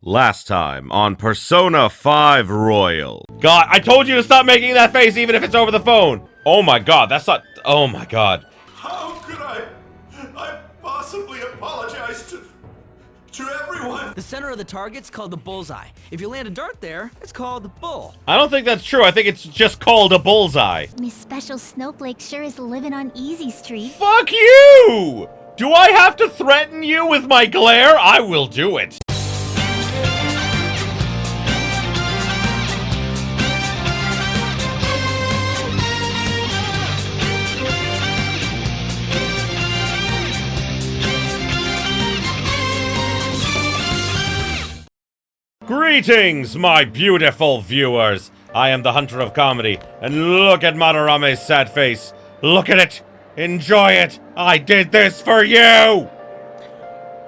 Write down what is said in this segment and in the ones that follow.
Last time on Persona 5 Royal. God, I told you to stop making that face even if it's over the phone. Oh my god, that's not... Oh my god. How could I possibly apologize to everyone? The center of the target's called the bullseye. If you land a dart there, it's called the bull. I don't think that's true. I think it's just called a bullseye. Miss Special Snowflake sure is living on Easy Street. Fuck you! Do I have to threaten you with my glare? I will do it. Greetings, my beautiful viewers! I am the Hunter of Comedy, and look at Madarame's sad face. Look at it! Enjoy it! I did this for you!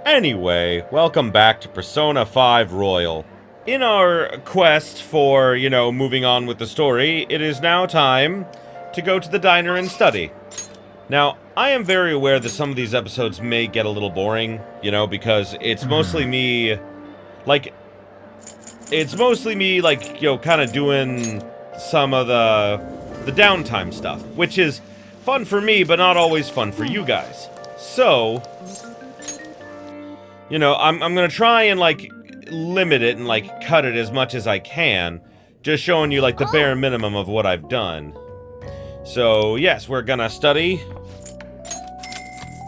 Anyway, welcome back to Persona 5 Royal. In our quest for, moving on with the story, it is now time to go to the diner and study. Now, I am very aware that some of these episodes may get a little boring, because it's mostly me, kind of doing some of the downtime stuff, which is fun for me, but not always fun for you guys. So, I'm gonna try and, limit it and, cut it as much as I can, just showing you, the bare minimum of what I've done. So, yes, we're gonna study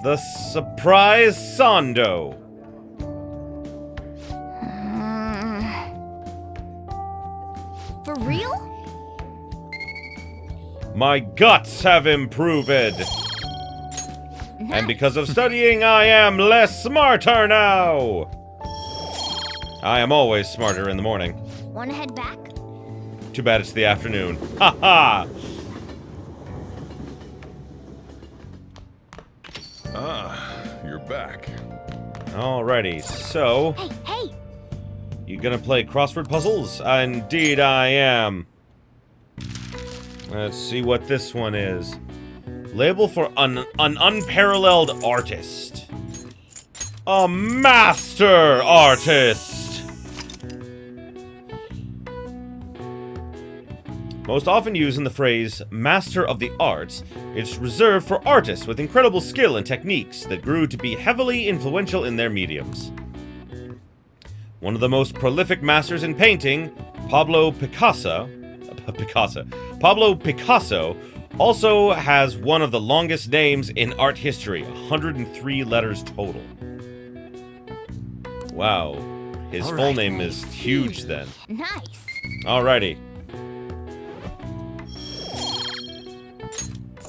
the Surprise Sando. For real? My guts have improved. And because of studying, I am less smarter now. I am always smarter in the morning. Wanna head back? Too bad it's the afternoon. Ha ha! You're back. Alrighty, so... Hey! You gonna play crossword puzzles? Indeed I am. Let's see what this one is. Label for an unparalleled artist. A master artist! Most often used in the phrase master of the arts, it's reserved for artists with incredible skill and techniques that grew to be heavily influential in their mediums. One of the most prolific masters in painting, Pablo Picasso, also has one of the longest names in art history, 103 letters total. Wow, his full name is huge then. Nice. Alrighty.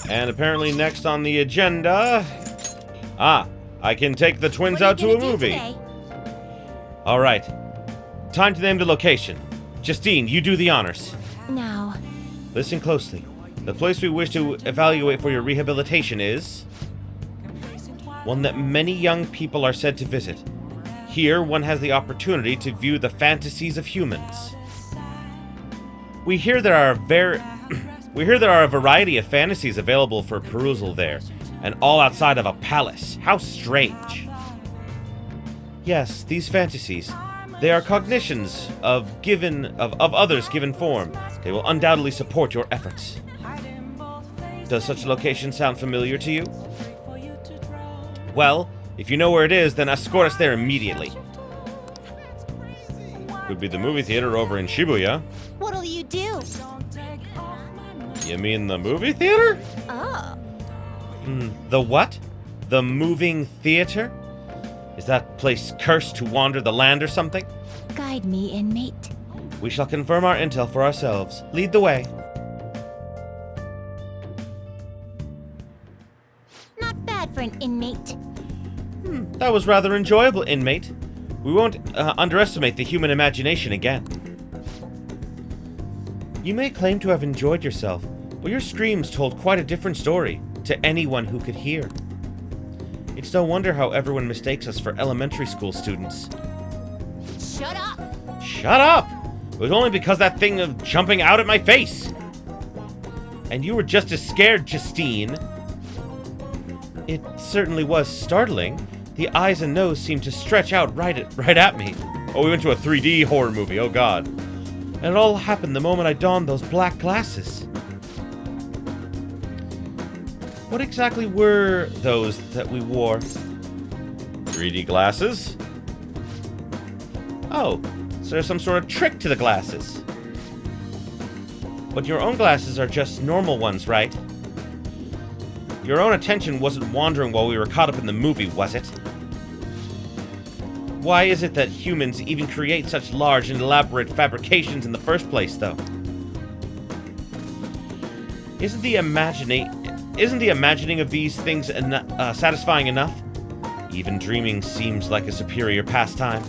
And apparently next on the agenda... I can take the twins out to a movie. Alright. Time to name the location. Justine, you do the honors. Now. Listen closely. The place we wish to evaluate for your rehabilitation is... one that many young people are said to visit. Here, one has the opportunity to view the fantasies of humans. We hear there are a variety of fantasies available for perusal there, and all outside of a palace. How strange. Yes, these fantasies. They are cognitions of others given form. They will undoubtedly support your efforts. Does such a location sound familiar to you? Well, if you know where it is, then escort us there immediately. Could be the movie theater over in Shibuya. What'll you do? You mean the movie theater? Oh. The what? The moving theater? Is that place cursed to wander the land or something? Guide me, inmate. We shall confirm our intel for ourselves. Lead the way. Not bad for an inmate. That was rather enjoyable, inmate. We won't underestimate the human imagination again. You may claim to have enjoyed yourself, but your screams told quite a different story to anyone who could hear. It's no wonder how everyone mistakes us for elementary school students. Shut up! Shut up! It was only because that thing of jumping out at my face. And you were just as scared, Justine. It certainly was startling. The eyes and nose seemed to stretch out right at me. Oh, we went to a 3D horror movie. Oh, God. And it all happened the moment I donned those black glasses. What exactly were those that we wore? 3D glasses? Oh, so there's some sort of trick to the glasses. But your own glasses are just normal ones, right? Your own attention wasn't wandering while we were caught up in the movie, was it? Why is it that humans even create such large and elaborate fabrications in the first place, though? Isn't the imagining of these things satisfying enough? Even dreaming seems like a superior pastime.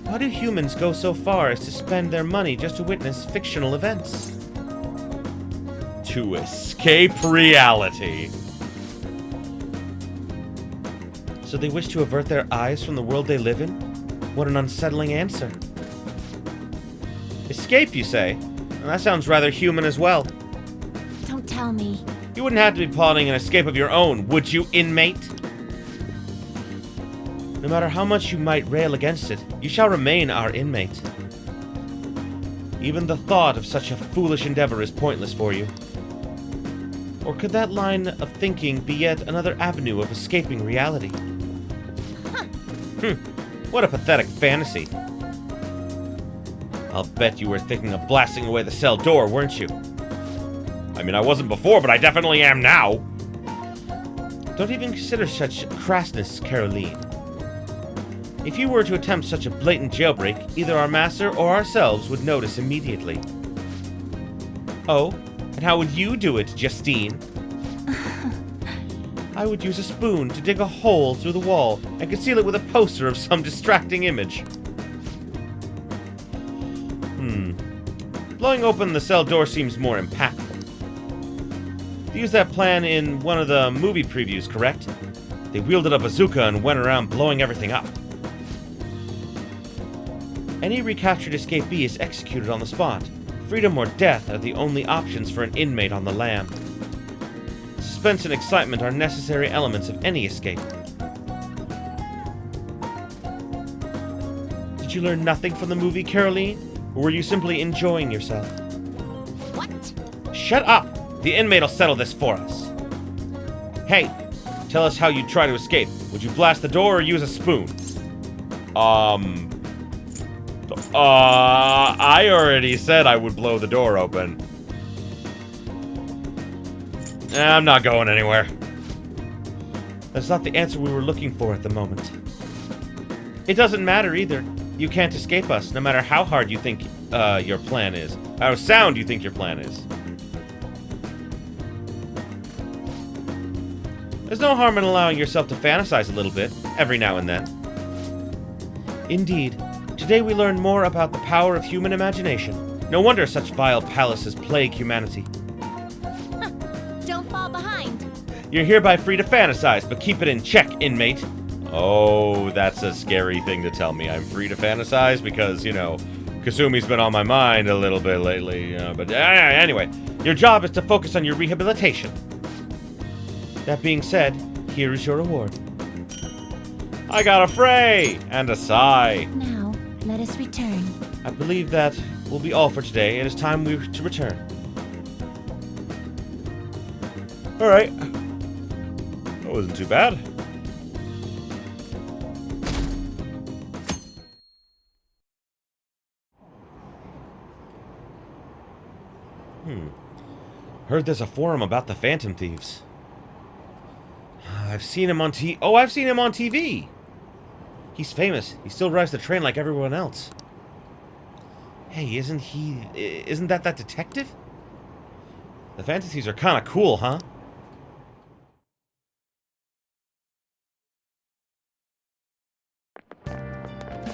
Why do humans go so far as to spend their money just to witness fictional events? To escape reality. So they wish to avert their eyes from the world they live in? What an unsettling answer. Escape, you say? Well, that sounds rather human as well. Don't tell me. You wouldn't have to be plotting an escape of your own, would you, inmate? No matter how much you might rail against it, you shall remain our inmate. Even the thought of such a foolish endeavor is pointless for you. Or could that line of thinking be yet another avenue of escaping reality? What a pathetic fantasy. I'll bet you were thinking of blasting away the cell door, weren't you? I mean, I wasn't before, but I definitely am now. Don't even consider such crassness, Caroline. If you were to attempt such a blatant jailbreak, either our master or ourselves would notice immediately. Oh, and how would you do it, Justine? I would use a spoon to dig a hole through the wall and conceal it with a poster of some distracting image. Blowing open the cell door seems more impactful. They used that plan in one of the movie previews, correct? They wielded a bazooka and went around blowing everything up. Any recaptured escapee is executed on the spot. Freedom or death are the only options for an inmate on the lam. Suspense and excitement are necessary elements of any escape. Did you learn nothing from the movie, Caroline? Or were you simply enjoying yourself? What? Shut up! The inmate'll settle this for us. Hey, tell us how you'd try to escape. Would you blast the door or use a spoon? I already said I would blow the door open. I'm not going anywhere. That's not the answer we were looking for at the moment. It doesn't matter either. You can't escape us, no matter how hard you think your plan is. How sound you think your plan is. There's no harm in allowing yourself to fantasize a little bit, every now and then. Indeed, today we learn more about the power of human imagination. No wonder such vile palaces plague humanity. Don't fall behind. You're hereby free to fantasize, but keep it in check, inmate. Oh, that's a scary thing to tell me. I'm free to fantasize because, you know, Kasumi's been on my mind a little bit lately. But anyway, your job is to focus on your rehabilitation. That being said, here is your reward. I got a fray and a sigh. Now, let us return. I believe that will be all for today. It is time to return. Alright. That wasn't too bad. Heard there's a forum about the Phantom Thieves. I've seen him on I've seen him on TV. He's famous. He still rides the train like everyone else. Hey, isn't that detective? The Phantom Thieves are kind of cool, huh?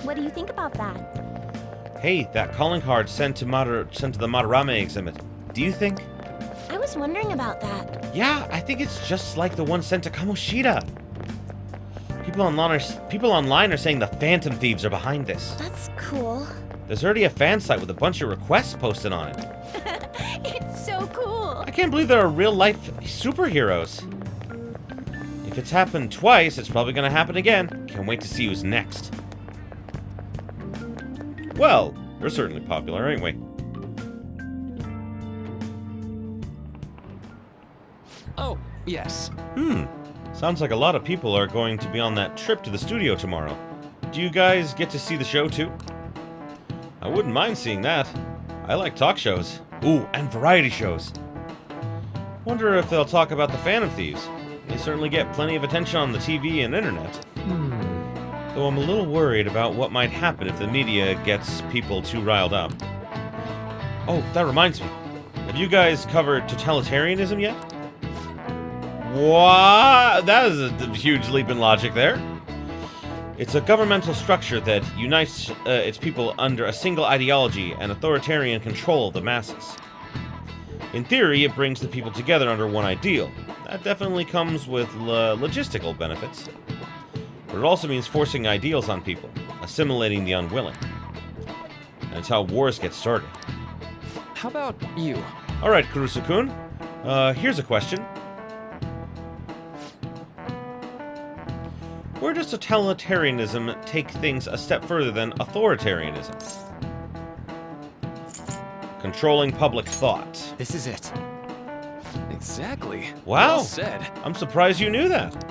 What do you think about that? Hey, that calling card sent to the Madarame exhibit. Do you think? I was wondering about that. Yeah, I think it's just like the one sent to Kamoshida. People online are saying the Phantom Thieves are behind this. That's cool. There's already a fan site with a bunch of requests posted on it. It's so cool. I can't believe there are real-life superheroes. If it's happened twice, it's probably gonna happen again. Can't wait to see who's next. Well, we're certainly popular, ain't we? Oh, yes. Sounds like a lot of people are going to be on that trip to the studio tomorrow. Do you guys get to see the show too? I wouldn't mind seeing that. I like talk shows. Ooh, and variety shows. Wonder if they'll talk about the Phantom Thieves. They certainly get plenty of attention on the TV and internet. Though I'm a little worried about what might happen if the media gets people too riled up. Oh, that reminds me. Have you guys covered totalitarianism yet? What? That is a huge leap in logic there. It's a governmental structure that unites its people under a single ideology and authoritarian control of the masses. In theory, it brings the people together under one ideal. That definitely comes with logistical benefits. But it also means forcing ideals on people, assimilating the unwilling. And it's how wars get started. How about you? Alright, Kurusu-kun. Here's a question. Where does totalitarianism take things a step further than authoritarianism? Controlling public thought. This is it. Exactly. Wow. Well said. I'm surprised you knew that.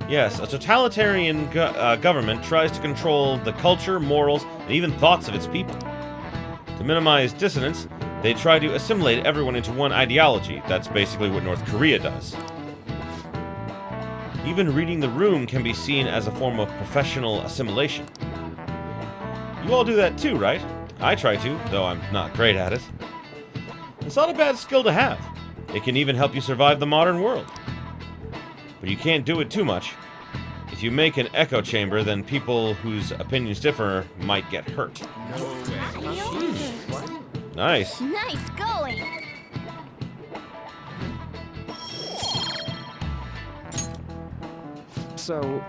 Yes, a totalitarian government tries to control the culture, morals, and even thoughts of its people. To minimize dissonance, they try to assimilate everyone into one ideology. That's basically what North Korea does. Even reading the room can be seen as a form of professional assimilation. You all do that too, right? I try to, though I'm not great at it. It's not a bad skill to have. It can even help you survive the modern world. But you can't do it too much. If you make an echo chamber, then people whose opinions differ might get hurt. Nice. Nice going. So,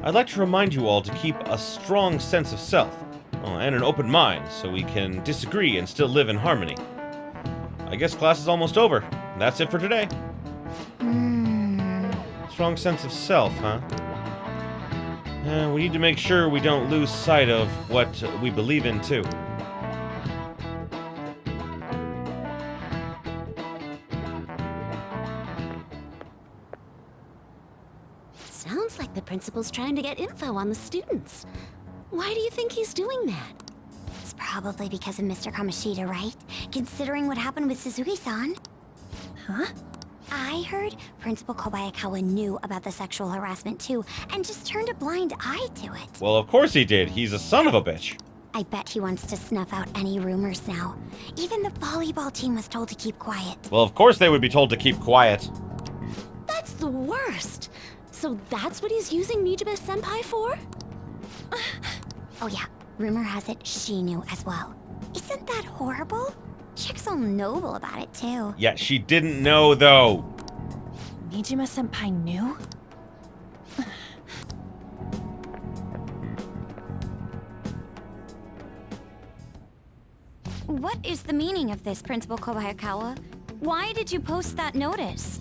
I'd like to remind you all to keep a strong sense of self, and an open mind, so we can disagree and still live in harmony. I guess class is almost over. That's it for today. Strong sense of self, huh? We need to make sure we don't lose sight of what we believe in, too. Sounds like the principal's trying to get info on the students. Why do you think he's doing that? It's probably because of Mr. Kamoshida, right? Considering what happened with Suzuki-san. Huh? I heard Principal Kobayakawa knew about the sexual harassment too, and just turned a blind eye to it. Well, of course he did. He's a son of a bitch. I bet he wants to snuff out any rumors now. Even the volleyball team was told to keep quiet. Well, of course they would be told to keep quiet. That's the worst. So that's what he's using Nijibe-senpai for? Oh yeah, rumor has it she knew as well. Isn't that horrible? Chick's all noble about it too. Yeah, she didn't know, though. Nijima-senpai knew? What is the meaning of this, Principal Kobayakawa? Why did you post that notice?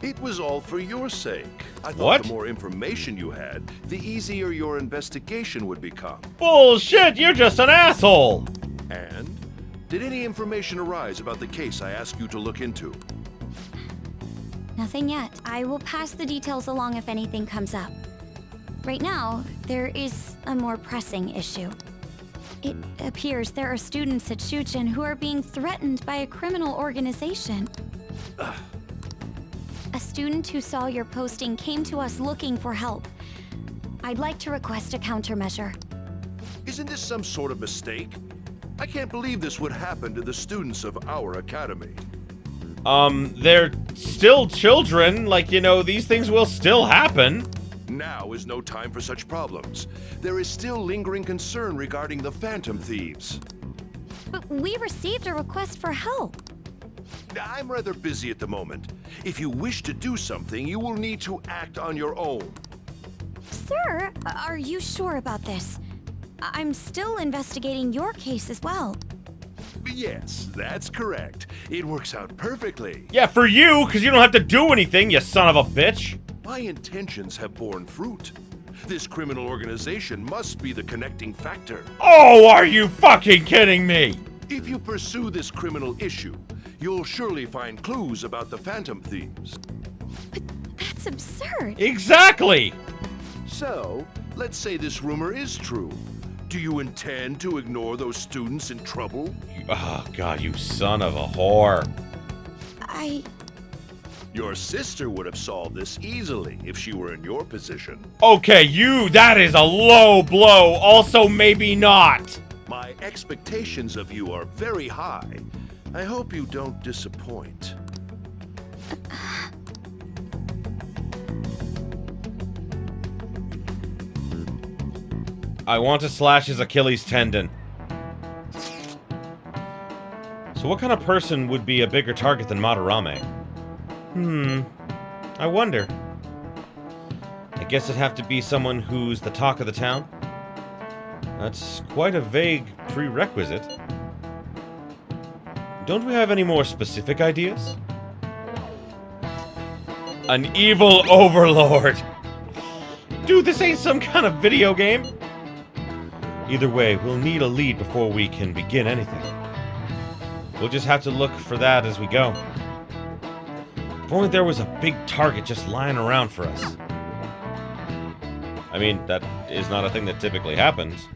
It was all for your sake. I thought What? the more information you had, the easier your investigation would become. Bullshit, you're just an asshole! And? Did any information arise about the case I asked you to look into? Nothing yet. I will pass the details along if anything comes up. Right now, there is a more pressing issue. It appears there are students at Shuchen who are being threatened by a criminal organization. A student who saw your posting came to us looking for help. I'd like to request a countermeasure. Isn't this some sort of mistake? I can't believe this would happen to the students of our academy. They're still children. Like, you know, these things will still happen. Now is no time for such problems. There is still lingering concern regarding the Phantom Thieves. But we received a request for help. I'm rather busy at the moment. If you wish to do something, you will need to act on your own. Sir, are you sure about this? I'm still investigating your case as well. Yes, that's correct. It works out perfectly. Yeah, for you, because you don't have to do anything, you son of a bitch. My intentions have borne fruit. This criminal organization must be the connecting factor. Oh, are you fucking kidding me? If you pursue this criminal issue, you'll surely find clues about the Phantom Thieves. That's absurd. Exactly! So, let's say this rumor is true. Do you intend to ignore those students in trouble? Oh, God, you son of a whore. Your sister would have solved this easily if she were in your position. Okay, that is a low blow. Also, maybe not. My expectations of you are very high. I hope you don't disappoint. I want to slash his Achilles tendon. So what kind of person would be a bigger target than Madarame? I wonder. I guess it'd have to be someone who's the talk of the town. That's quite a vague prerequisite. Don't we have any more specific ideas? An evil overlord! Dude, this ain't some kind of video game! Either way, we'll need a lead before we can begin anything. We'll just have to look for that as we go. If only there was a big target just lying around for us. I mean, that is not a thing that typically happens.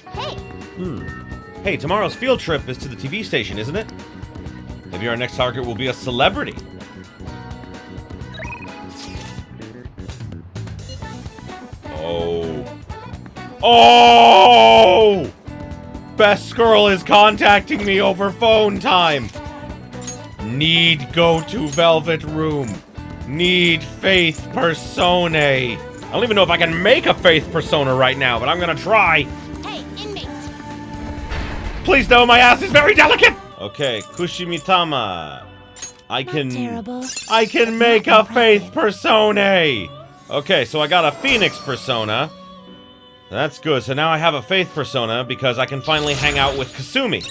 Hey, Hey, tomorrow's field trip is to the TV station, isn't it? Maybe our next target will be a celebrity. Oh! Best girl is contacting me over phone time. Need go to Velvet Room. Need Faith Personae. I don't even know if I can make a Faith Persona right now, but I'm gonna try. hey, inmate. Please no, my ass is very delicate. Okay, Kushimitama. I can make a Faith Personae. Okay, so I got a Phoenix Persona. That's good. So now I have a Faith Persona because I can finally hang out with Kasumi.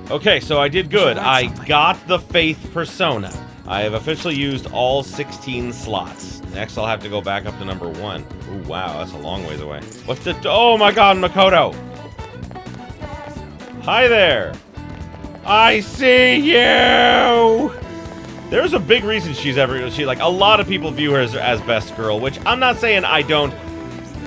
Okay, so I did good. I got the Faith Persona. I have officially used all 16 slots. Next, I'll have to go back up to number 1. Ooh, wow, that's a long ways away. What's the... Oh my god, Makoto! Hi there! I see you! There's a big reason she like, a lot of people view her as best girl, which I'm not saying I don't.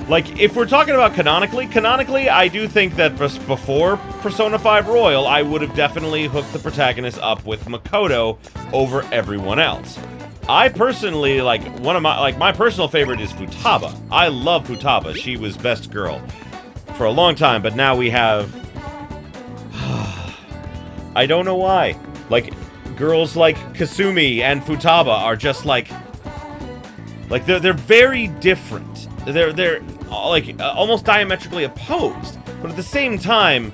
Like, if we're talking about canonically, I do think that before Persona 5 Royal, I would have definitely hooked the protagonist up with Makoto over everyone else. I personally, like, my personal favorite is Futaba. I love Futaba. She was best girl for a long time, but now we have... I don't know why. Like, girls like Kasumi and Futaba are just like they're very different. They're like almost diametrically opposed, but at the same time,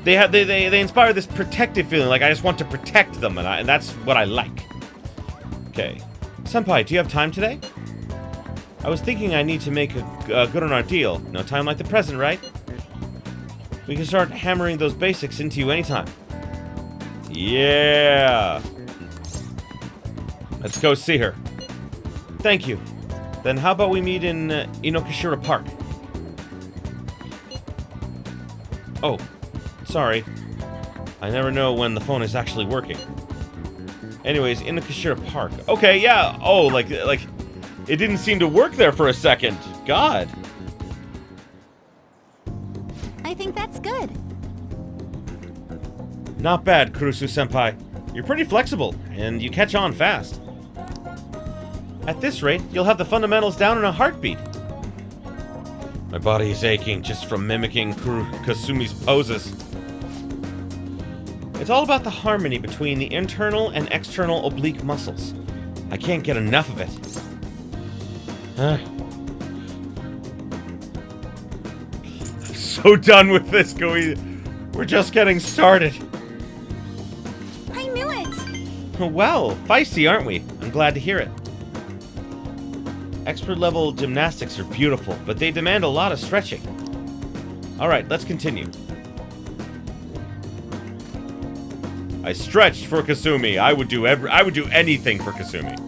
they inspire this protective feeling. Like I just want to protect them, and that's what I like. Okay, Senpai, do you have time today? I was thinking I need to make a good on our deal. No time like the present, right? We can start hammering those basics into you anytime. Yeah. Let's go see her. Thank you. Then how about we meet in Inokashira Park? Oh, sorry. I never know when the phone is actually working. Anyways, Inokashira Park. Okay, yeah. Oh, like it didn't seem to work there for a second. God. I think that's good. Not bad, Kurusu-senpai. You're pretty flexible, and you catch on fast. At this rate, you'll have the fundamentals down in a heartbeat. My body is aching just from mimicking Kasumi's poses. It's all about the harmony between the internal and external oblique muscles. I can't get enough of it. I'm so done with this, Gui. We're just getting started. I knew it! Well, feisty, aren't we? I'm glad to hear it. Expert-level gymnastics are beautiful, but they demand a lot of stretching. Alright, let's continue. I stretched for Kasumi. I would do anything for Kasumi.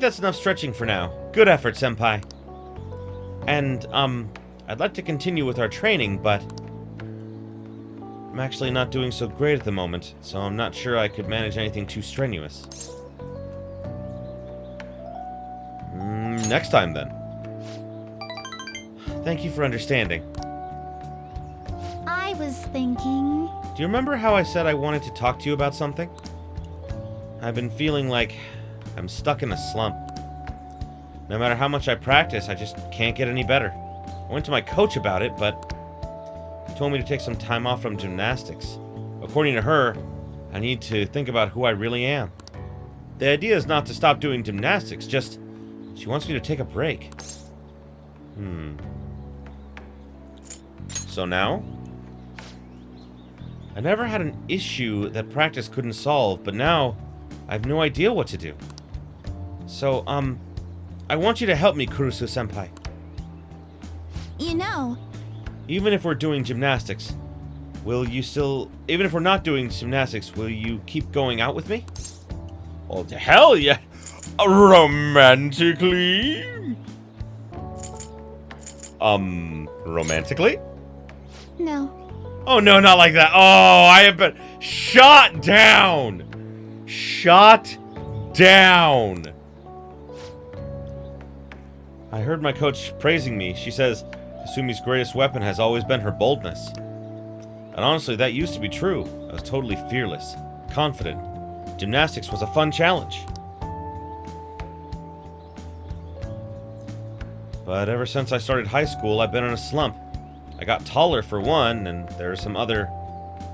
think that's enough stretching for now. Good effort, Senpai. And, I'd like to continue with our training, but I'm actually not doing so great at the moment, so I'm not sure I could manage anything too strenuous. Next time, then. Thank you for understanding. I was thinking... Do you remember how I said I wanted to talk to you about something? I've been feeling like I'm stuck in a slump. No matter how much I practice, I just can't get any better. I went to my coach about it, but he told me to take some time off from gymnastics. According to her, I need to think about who I really am. The idea is not to stop doing gymnastics, just she wants me to take a break. So now? I never had an issue that practice couldn't solve, but now I have no idea what to do. So, I want you to help me, Kurusu-senpai. You know... Even if we're doing gymnastics, even if we're not doing gymnastics, will you keep going out with me? Well, hell yeah! Romantically? Romantically? No. Oh, no, not like that. Oh, I have been shot down! Shot down! I heard my coach praising me. She says Kasumi's greatest weapon has always been her boldness. And honestly, that used to be true. I was totally fearless, confident. Gymnastics was a fun challenge. But ever since I started high school, I've been in a slump. I got taller for one, and there are some other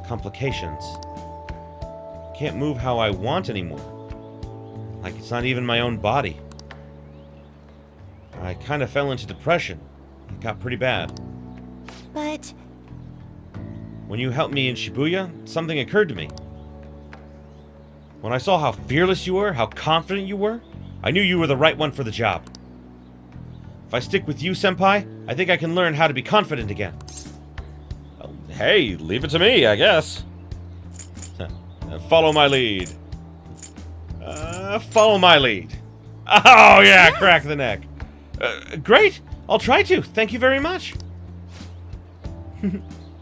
complications. Can't move how I want anymore. Like it's not even my own body. I kind of fell into depression. It got pretty bad. But... When you helped me in Shibuya, something occurred to me. When I saw how fearless you were, how confident you were, I knew you were the right one for the job. If I stick with you, Senpai, I think I can learn how to be confident again. Well, hey, leave it to me, I guess. Follow my lead. Follow my lead. Oh, yeah, crack the neck. Great! I'll try to. Thank you very much.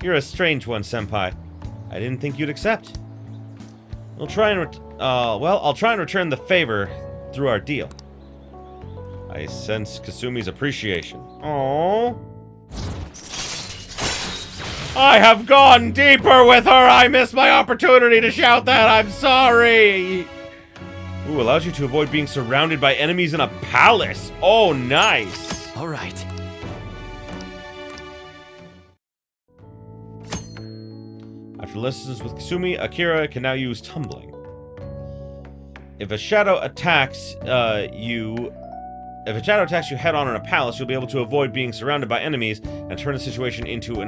You're a strange one, Senpai. I didn't think you'd accept. I'll try and return the favor through our deal. I sense Kasumi's appreciation. Aww. I have gone deeper with her! I missed my opportunity to shout that! I'm sorry! Ooh, allows you to avoid being surrounded by enemies in a palace. Oh, nice. All right. After lessons with Kasumi, Akira can now use tumbling. If a shadow attacks you head-on in a palace, you'll be able to avoid being surrounded by enemies and turn the situation into a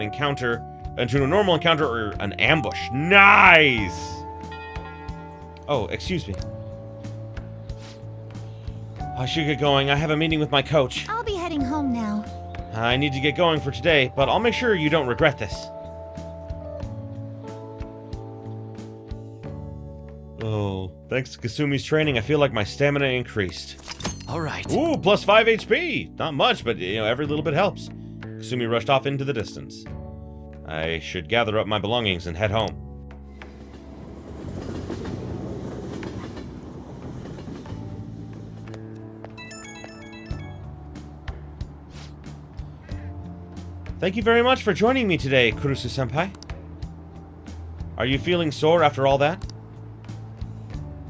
normal encounter or an ambush. Nice! Oh, excuse me. I should get going. I have a meeting with my coach. I'll be heading home now. I need to get going for today, but I'll make sure you don't regret this. Oh, thanks to Kasumi's training, I feel like my stamina increased. All right. Ooh, plus 5 HP. Not much, but, every little bit helps. Kasumi rushed off into the distance. I should gather up my belongings and head home. Thank you very much for joining me today, Kurusu-senpai. Are you feeling sore after all that?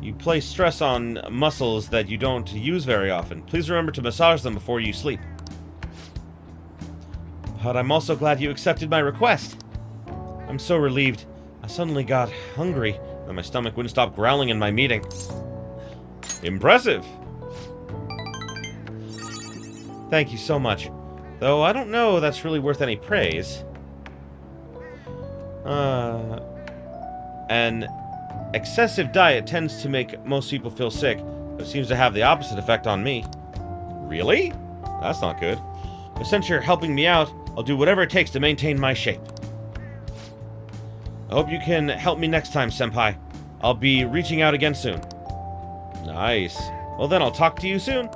You place stress on muscles that you don't use very often. Please remember to massage them before you sleep. But I'm also glad you accepted my request. I'm so relieved. I suddenly got hungry, and my stomach wouldn't stop growling in my meeting. Impressive! Thank you so much. Though I don't know that's really worth any praise. An excessive diet tends to make most people feel sick, but seems to have the opposite effect on me. Really? That's not good. But since you're helping me out, I'll do whatever it takes to maintain my shape. I hope you can help me next time, Senpai. I'll be reaching out again soon. Nice. Well then, I'll talk to you soon.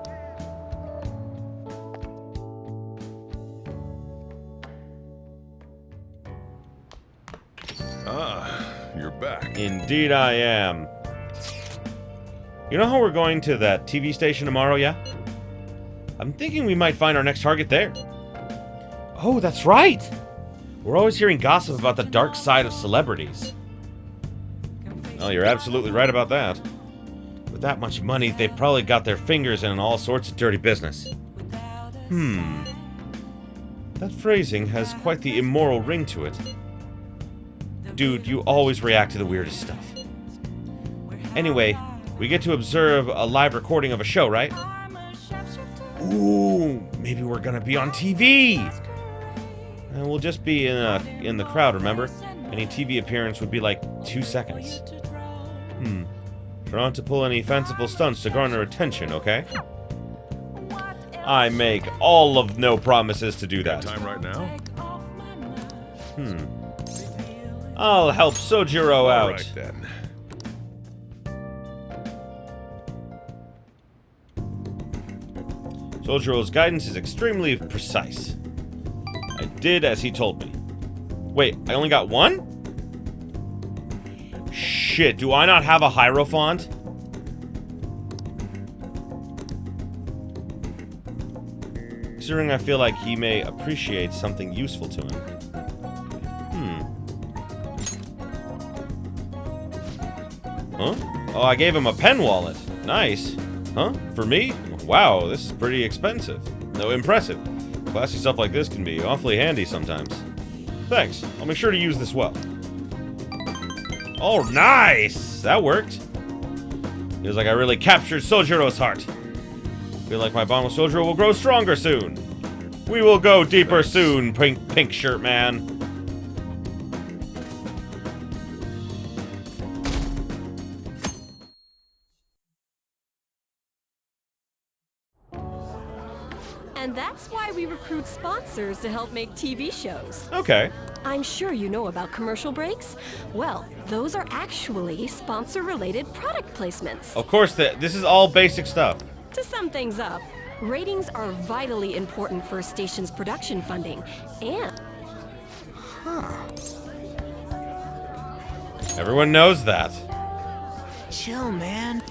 Ah, you're back. Indeed I am. You know how we're going to that TV station tomorrow, yeah? I'm thinking we might find our next target there. Oh, that's right! We're always hearing gossip about the dark side of celebrities. Well, you're absolutely right about that. With that much money, they've probably got their fingers in all sorts of dirty business. That phrasing has quite the immoral ring to it. Dude, you always react to the weirdest stuff. Anyway, we get to observe a live recording of a show, right? Ooh, maybe we're gonna be on TV! And we'll just be in the crowd, remember? Any TV appearance would be like 2 seconds. Try not to pull any fanciful stunts to garner attention, okay? I make all of no promises to do that. Time right now? I'll help Sojiro out. Alright then. Sojiro's guidance is extremely precise. I did as he told me. Wait, I only got one? Shit, do I not have a Hierophant? Considering I feel like he may appreciate something useful to him. Huh? Oh, I gave him a pen wallet. Nice. Huh? For me? Wow, this is pretty expensive. No, impressive. Classy stuff like this can be awfully handy sometimes. Thanks. I'll make sure to use this well. Oh, nice! That worked. Feels like I really captured Sojiro's heart. Feel like my bond with Sojiro will grow stronger soon. We will go deeper soon, pink shirt man. And that's why we recruit sponsors to help make TV shows. Okay. I'm sure you know about commercial breaks. Well, those are actually sponsor-related product placements. Of course, this is all basic stuff. To sum things up, ratings are vitally important for a station's production funding, and... Everyone knows that. Chill, man.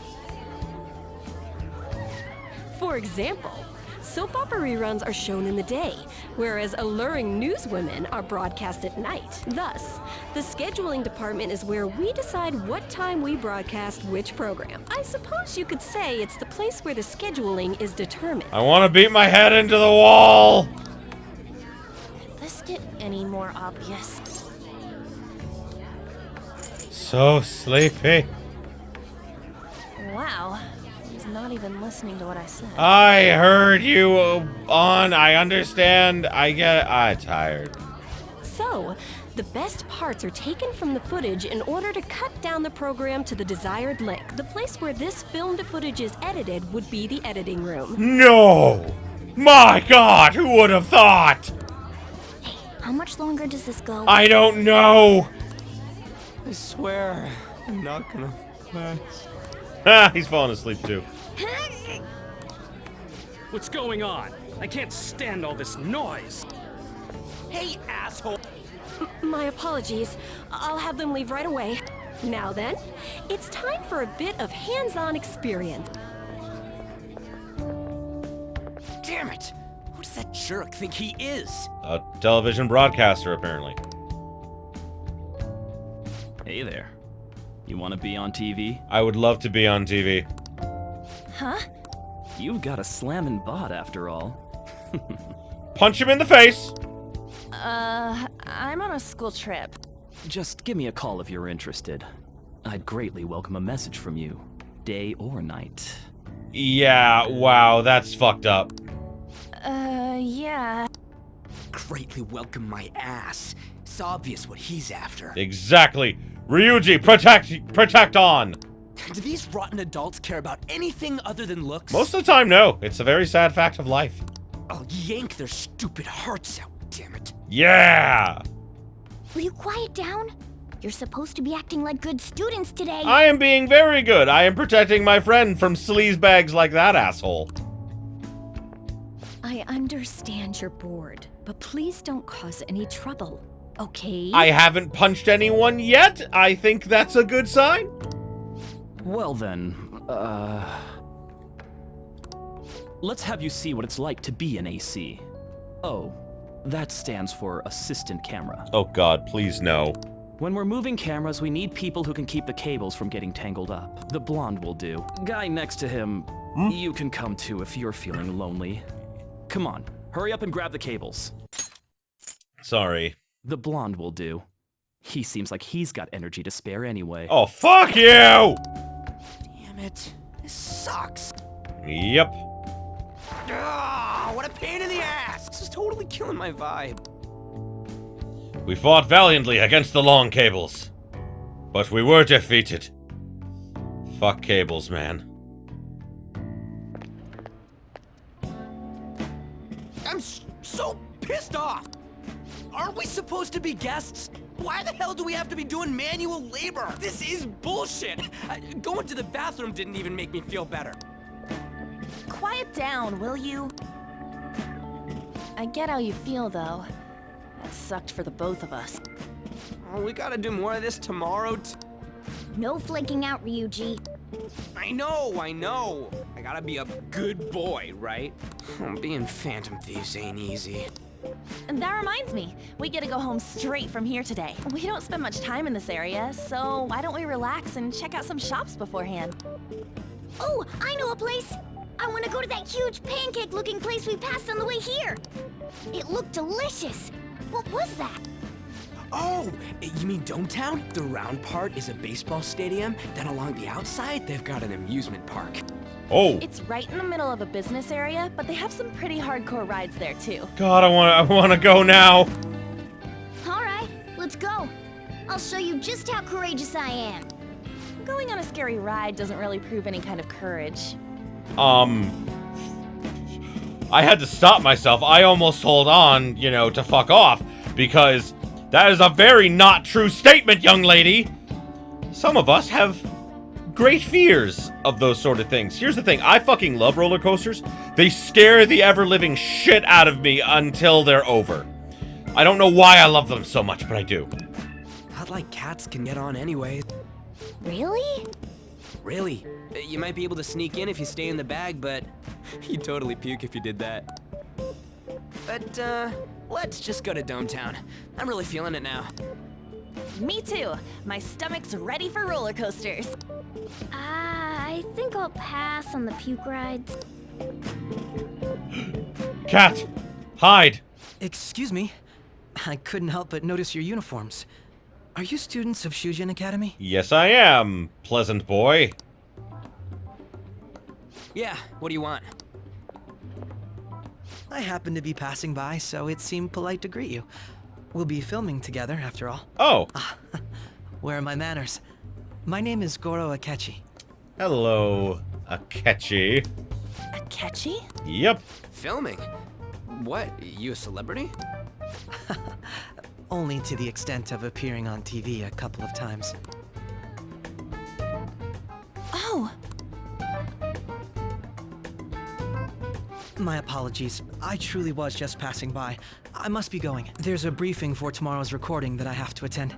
For example, soap opera reruns are shown in the day, whereas alluring newswomen are broadcast at night. Thus, the scheduling department is where we decide what time we broadcast which program. I suppose you could say it's the place where the scheduling is determined. I want to beat my head into the wall! Could this get any more obvious? So sleepy. Wow. He's not even listening to what I said. I heard you I understand. I get it. I'm tired. So, the best parts are taken from the footage in order to cut down the program to the desired length. The place where this filmed footage is edited would be the editing room. No! My God, who would have thought? Hey, how much longer does this go? I don't know. I swear, I'm not gonna last. Ah, he's falling asleep too. What's going on? I can't stand all this noise. Hey, asshole! My apologies. I'll have them leave right away. Now then, it's time for a bit of hands-on experience. Damn it! Who does that jerk think he is? A television broadcaster, apparently. Hey there. You want to be on TV? I would love to be on TV. Huh? You've got a slammin' bod after all. Punch him in the face! I'm on a school trip. Just give me a call if you're interested. I'd greatly welcome a message from you, day or night. Yeah, wow, that's fucked up. Yeah. Greatly welcome my ass. It's obvious what he's after. Exactly. Ryuji, protect on! Do these rotten adults care about anything other than looks? Most of the time, no. It's a very sad fact of life. I'll yank their stupid hearts out, damn it. Yeah! Will you quiet down? You're supposed to be acting like good students today. I am being very good. I am protecting my friend from sleazebags like that asshole. I understand you're bored, but please don't cause any trouble, okay? I haven't punched anyone yet. I think that's a good sign. Well then, let's have you see what it's like to be an AC. Oh, that stands for Assistant Camera. Oh god, please no. When we're moving cameras, we need people who can keep the cables from getting tangled up. The blonde will do. Guy next to him, you can come too if you're feeling lonely. Come on, hurry up and grab the cables. Sorry. The blonde will do. He seems like he's got energy to spare anyway. Oh, fuck you! Damn it. This sucks. Yep. Ah, what a pain in the ass. This is totally killing my vibe. We fought valiantly against the long cables, but we were defeated. Fuck cables, man. I'm so pissed off. Aren't we supposed to be guests? Why the hell do we have to be doing manual labor? This is bullshit. Going to the bathroom didn't even make me feel better. Quiet down, will you? I get how you feel, though. That sucked for the both of us. Oh, we gotta do more of this tomorrow. No flaking out, Ryuji. I know. I gotta be a good boy, right? Being Phantom Thieves ain't easy. And that reminds me, we get to go home straight from here today. We don't spend much time in this area, so why don't we relax and check out some shops beforehand? Oh, I know a place. I want to go to that huge pancake-looking place we passed on the way here. It looked delicious. What was that? Oh, you mean Dometown? The round part is a baseball stadium, then along the outside, they've got an amusement park. Oh. It's right in the middle of a business area, but they have some pretty hardcore rides there too. God, I want to go now. All right, let's go. I'll show you just how courageous I am. Going on a scary ride doesn't really prove any kind of courage. I had to stop myself. I almost told on, to fuck off, because that is a very not true statement, young lady. Some of us have great fears of those sort of things. Here's the thing, I fucking love roller coasters. They scare the ever-living shit out of me until they're over. I don't know why I love them so much, but I do. Not like cats can get on anyways. Really? Really? You might be able to sneak in if you stay in the bag, but you'd totally puke if you did that. But, let's just go to Dometown. I'm really feeling it now. Me too. My stomach's ready for roller coasters. I think I'll pass on the puke rides. Cat, hide. Excuse me. I couldn't help but notice your uniforms. Are you students of Shujin Academy? Yes, I am, pleasant boy. Yeah, what do you want? I happened to be passing by, so it seemed polite to greet you. We'll be filming together, after all. Oh. Where are my manners? My name is Goro Akechi. Hello, Akechi. Akechi? Yep. Filming? What, you a celebrity? Only to the extent of appearing on TV a couple of times. Oh. My apologies. I truly was just passing by. I must be going. There's a briefing for tomorrow's recording that I have to attend.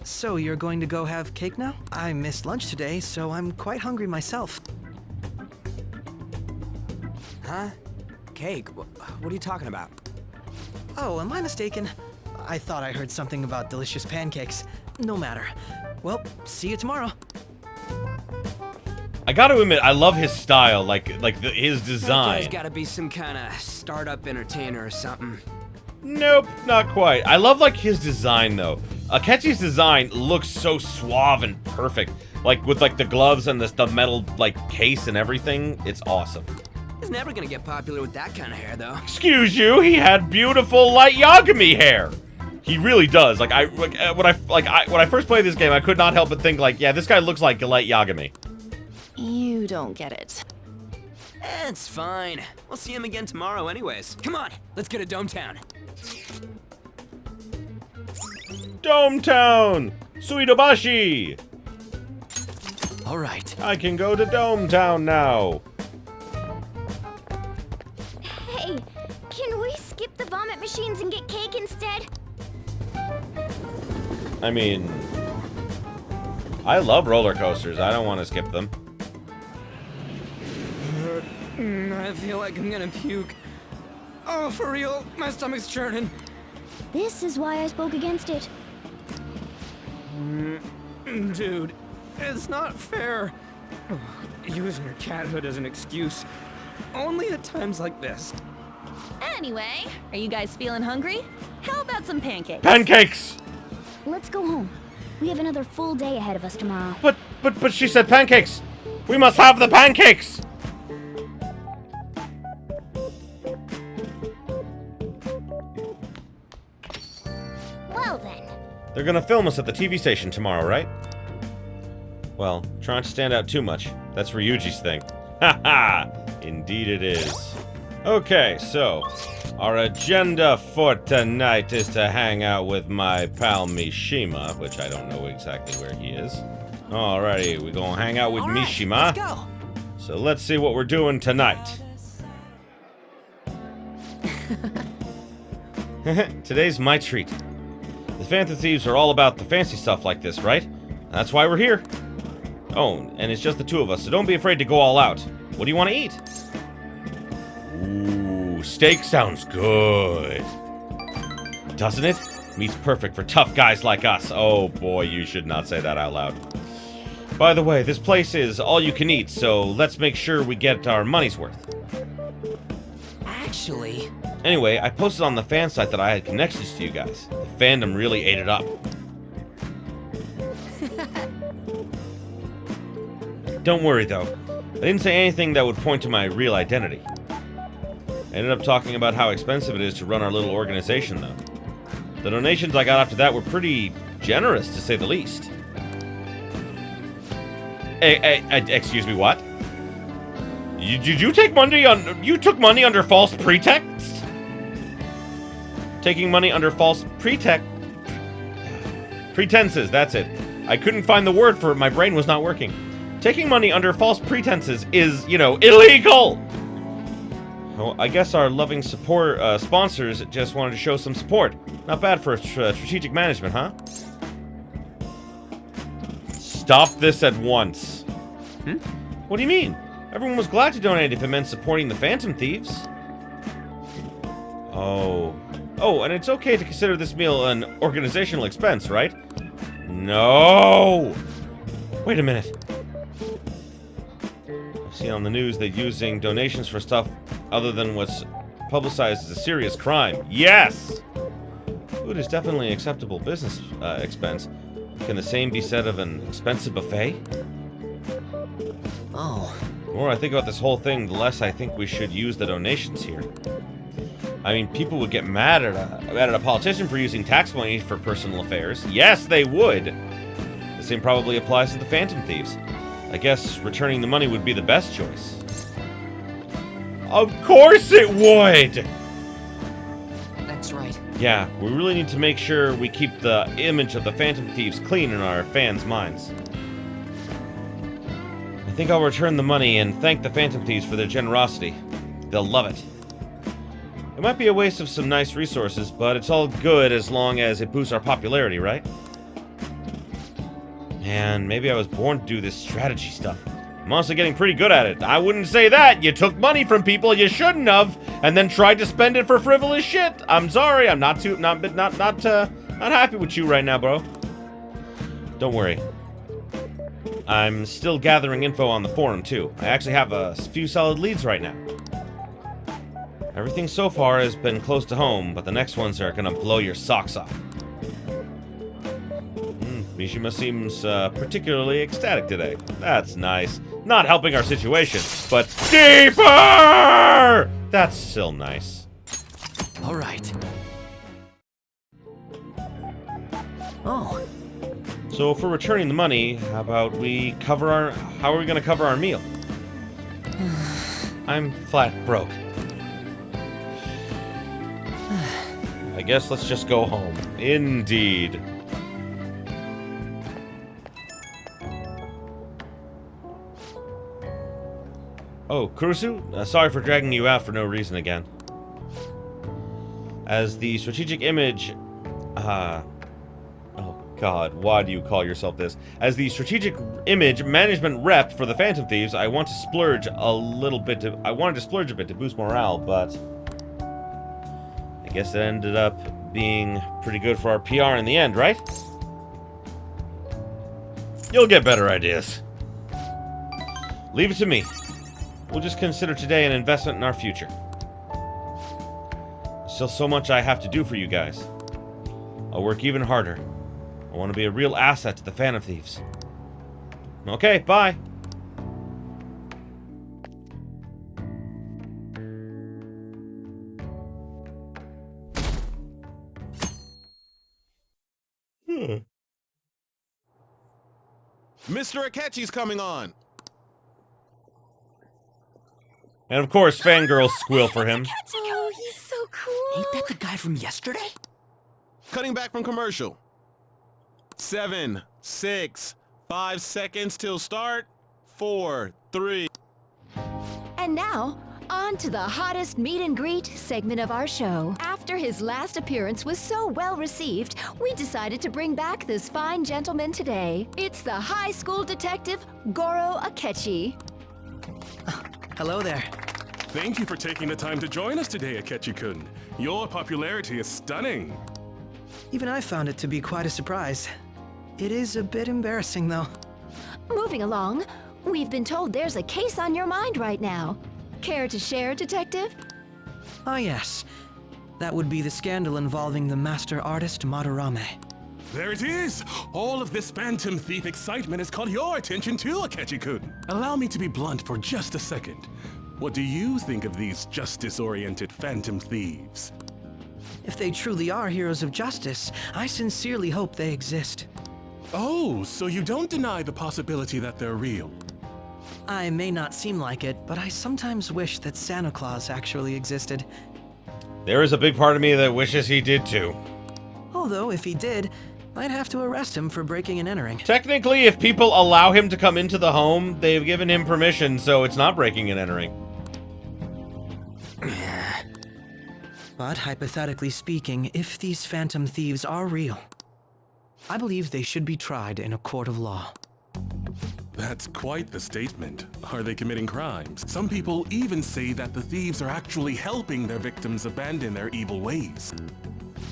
So you're going to go have cake now? I missed lunch today, so I'm quite hungry myself. Huh? Cake? What are you talking about? Oh, am I mistaken? I thought I heard something about delicious pancakes. No matter. Well, see you tomorrow. I gotta admit, I love his style, his design. There's gotta be some kind of startup entertainer or something. Nope, not quite. I love, his design, though. Akechi's design looks so suave and perfect. With, the gloves and the metal, case and everything. It's awesome. He's never gonna get popular with that kind of hair, though. Excuse you, he had beautiful Light Yagami hair. He really does. When I first played this game, I could not help but think, yeah, this guy looks like Light Yagami. You don't get it. It's fine. We'll see him again tomorrow anyways. Come on, let's go to Dometown. Dome Town! Suidobashi! All right. I can go to Dome Town now. Hey, can we skip the vomit machines and get cake instead? I mean, I love roller coasters. I don't want to skip them. I feel like I'm gonna puke. Oh, for real, my stomach's churning. This is why I spoke against it. Dude, it's not fair. Using your cathood as an excuse. Only at times like this. Anyway, are you guys feeling hungry? How about some pancakes? Pancakes! Let's go home. We have another full day ahead of us tomorrow. But she said pancakes! We must have the pancakes! Well then. They're gonna film us at the TV station tomorrow, right? Well, try not to stand out too much. That's Ryuji's thing. Haha! Indeed it is. Okay, so, our agenda for tonight is to hang out with my pal Mishima, which I don't know exactly where he is. Alrighty, we're gonna hang out with All right, Mishima. let's go. So let's see what we're doing tonight. Today's my treat. The Phantom Thieves are all about the fancy stuff like this, right? That's why we're here. Oh, and it's just the two of us, so don't be afraid to go all out. What do you want to eat? Ooh, steak sounds good. Doesn't it? Meat's perfect for tough guys like us. Oh boy, you should not say that out loud. By the way, this place is all you can eat, so let's make sure we get our money's worth. Actually... Anyway, I posted on the fan site that I had connections to you guys. The fandom really ate it up. Don't worry though. I didn't say anything that would point to my real identity. I ended up talking about how expensive it is to run our little organization though. The donations I got after that were pretty generous, to say the least. Excuse me, what? Did you take money on... You took money under false pretext? Taking money under false pretenses, that's it. I couldn't find the word for it, my brain was not working. Taking money under false pretenses is, you know, illegal! Well, I guess our loving sponsors just wanted to show some support. Not bad for strategic management, huh? Stop this at once. What do you mean? Everyone was glad to donate if it meant supporting the Phantom Thieves. Oh, and it's okay to consider this meal an organizational expense, right? No! Wait a minute. I've seen on the news that using donations for stuff other than what's publicized as a serious crime. Yes! Food is definitely an acceptable business expense. Can the same be said of an expensive buffet? Oh. The more I think about this whole thing, the less I think we should use the donations here. I mean, people would get mad at a politician for using tax money for personal affairs. Yes, they would. The same probably applies to the Phantom Thieves. I guess returning the money would be the best choice. Of course it would! That's right. Yeah, we really need to make sure we keep the image of the Phantom Thieves clean in our fans' minds. I think I'll return the money and thank the Phantom Thieves for their generosity. They'll love it. It might be a waste of some nice resources, but it's all good as long as it boosts our popularity, right? Man, maybe I was born to do this strategy stuff. I'm also getting pretty good at it. I wouldn't say that. You took money from people you shouldn't have, and then tried to spend it for frivolous shit. I'm sorry. I'm not happy with you right now, bro. Don't worry. I'm still gathering info on the forum too. I actually have a few solid leads right now. Everything so far has been close to home, but the next ones are gonna blow your socks off. Mishima seems particularly ecstatic today. That's nice. Not helping our situation, but deeper! That's still nice. All right. Oh. So for returning the money, how about we cover how are we gonna cover our meal? I'm flat broke. I guess let's just go home. Indeed. Oh, Kurusu? Sorry for dragging you out for no reason again. As the strategic image... oh god, why do you call yourself this? As the strategic image management rep for the Phantom Thieves, I want to splurge a little bit to... I wanted to splurge a bit to boost morale, but... I guess it ended up being pretty good for our PR in the end, right? You'll get better ideas. Leave it to me. We'll just consider today an investment in our future. There's still so much I have to do for you guys. I'll work even harder. I want to be a real asset to the Phantom Thieves. Okay, bye. Mr. Akechi's coming on. And of course, fangirls squeal for him. Oh, he's so cool. Ain't that the guy from yesterday? Cutting back from commercial. 7, 6, 5 seconds till start. 4, 3. And now, on to the hottest meet and greet segment of our show. After his last appearance was so well received, we decided to bring back this fine gentleman today. It's the high school detective, Goro Akechi. Hello there. Thank you for taking the time to join us today, Akechi-kun. Your popularity is stunning. Even I found it to be quite a surprise. It is a bit embarrassing, though. Moving along, we've been told there's a case on your mind right now. Care to share, Detective? Ah, yes. That would be the scandal involving the master artist Madarame. There it is! All of this Phantom Thief excitement has caught your attention too, Akechi-kun. Allow me to be blunt for just a second. What do you think of these justice-oriented Phantom Thieves? If they truly are heroes of justice, I sincerely hope they exist. Oh, so you don't deny the possibility that they're real? I may not seem like it, but I sometimes wish that Santa Claus actually existed. There is a big part of me that wishes he did too. Although, if he did, I'd have to arrest him for breaking and entering. Technically, if people allow him to come into the home, they've given him permission, so it's not breaking and entering. But hypothetically speaking, if these Phantom Thieves are real, I believe they should be tried in a court of law. That's quite the statement. Are they committing crimes? Some people even say that the thieves are actually helping their victims abandon their evil ways.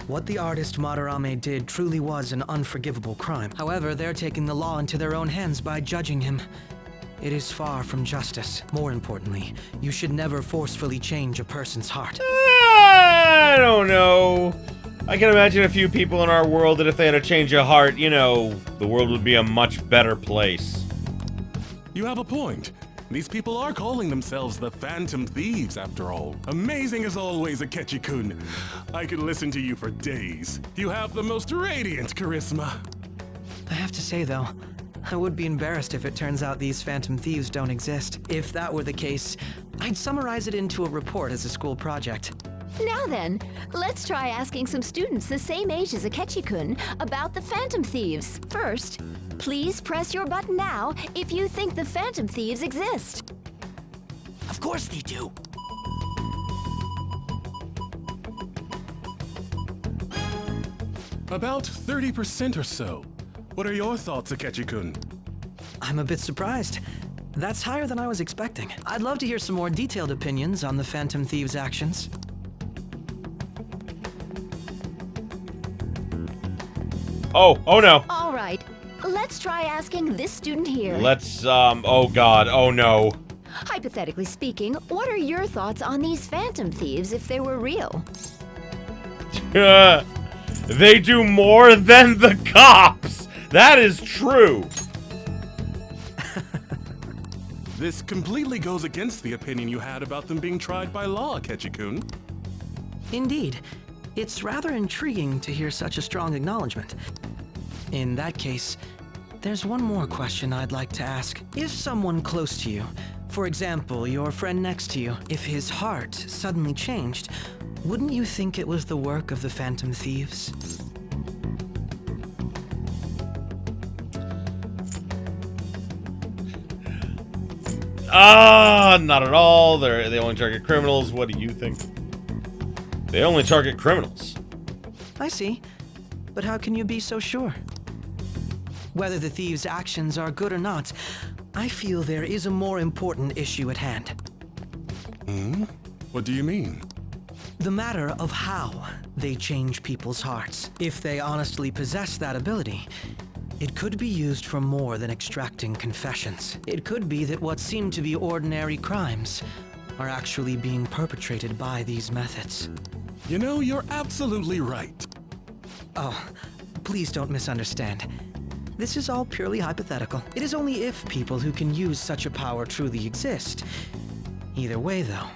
What the artist Madarame did truly was an unforgivable crime. However, they're taking the law into their own hands by judging him. It is far from justice. More importantly, you should never forcefully change a person's heart. I don't know. I can imagine a few people in our world that if they had a change of heart, you know, the world would be a much better place. You have a point. These people are calling themselves the Phantom Thieves, after all. Amazing as always, Akechi-kun. I could listen to you for days. You have the most radiant charisma. I have to say, though, I would be embarrassed if it turns out these Phantom Thieves don't exist. If that were the case, I'd summarize it into a report as a school project. Now then, let's try asking some students the same age as Akechi-kun about the Phantom Thieves. First, please press your button now if you think the Phantom Thieves exist. Of course they do. About 30% or so. What are your thoughts, Akechi-kun? I'm a bit surprised. That's higher than I was expecting. I'd love to hear some more detailed opinions on the Phantom Thieves' actions. Oh no. All right, let's try asking this student here. Oh god, oh no. Hypothetically speaking, what are your thoughts on these Phantom Thieves if they were real? They do more than the cops! That is true! This completely goes against the opinion you had about them being tried by law, Akechi-kun. Indeed. It's rather intriguing to hear such a strong acknowledgement. In that case, there's one more question I'd like to ask. If someone close to you, for example, your friend next to you, if his heart suddenly changed, wouldn't you think it was the work of the Phantom Thieves? Not at all. They only target criminals. What do you think? They only target criminals. I see. But how can you be so sure? Whether the thieves' actions are good or not, I feel there is a more important issue at hand. What do you mean? The matter of how they change people's hearts. If they honestly possess that ability, it could be used for more than extracting confessions. It could be that what seem to be ordinary crimes are actually being perpetrated by these methods. You know, you're absolutely right. Oh, please don't misunderstand. This is all purely hypothetical. It is only if people who can use such a power truly exist. Either way, though,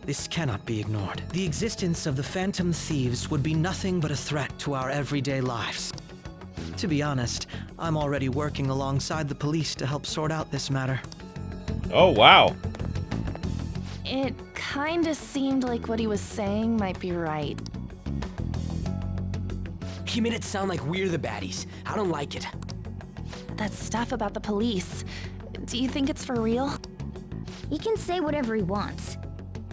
this cannot be ignored. The existence of the Phantom Thieves would be nothing but a threat to our everyday lives. To be honest, I'm already working alongside the police to help sort out this matter. Oh, wow. It kinda seemed like what he was saying might be right. He made it sound like we're the baddies. I don't like it. That stuff about the police. Do you think it's for real? He can say whatever he wants.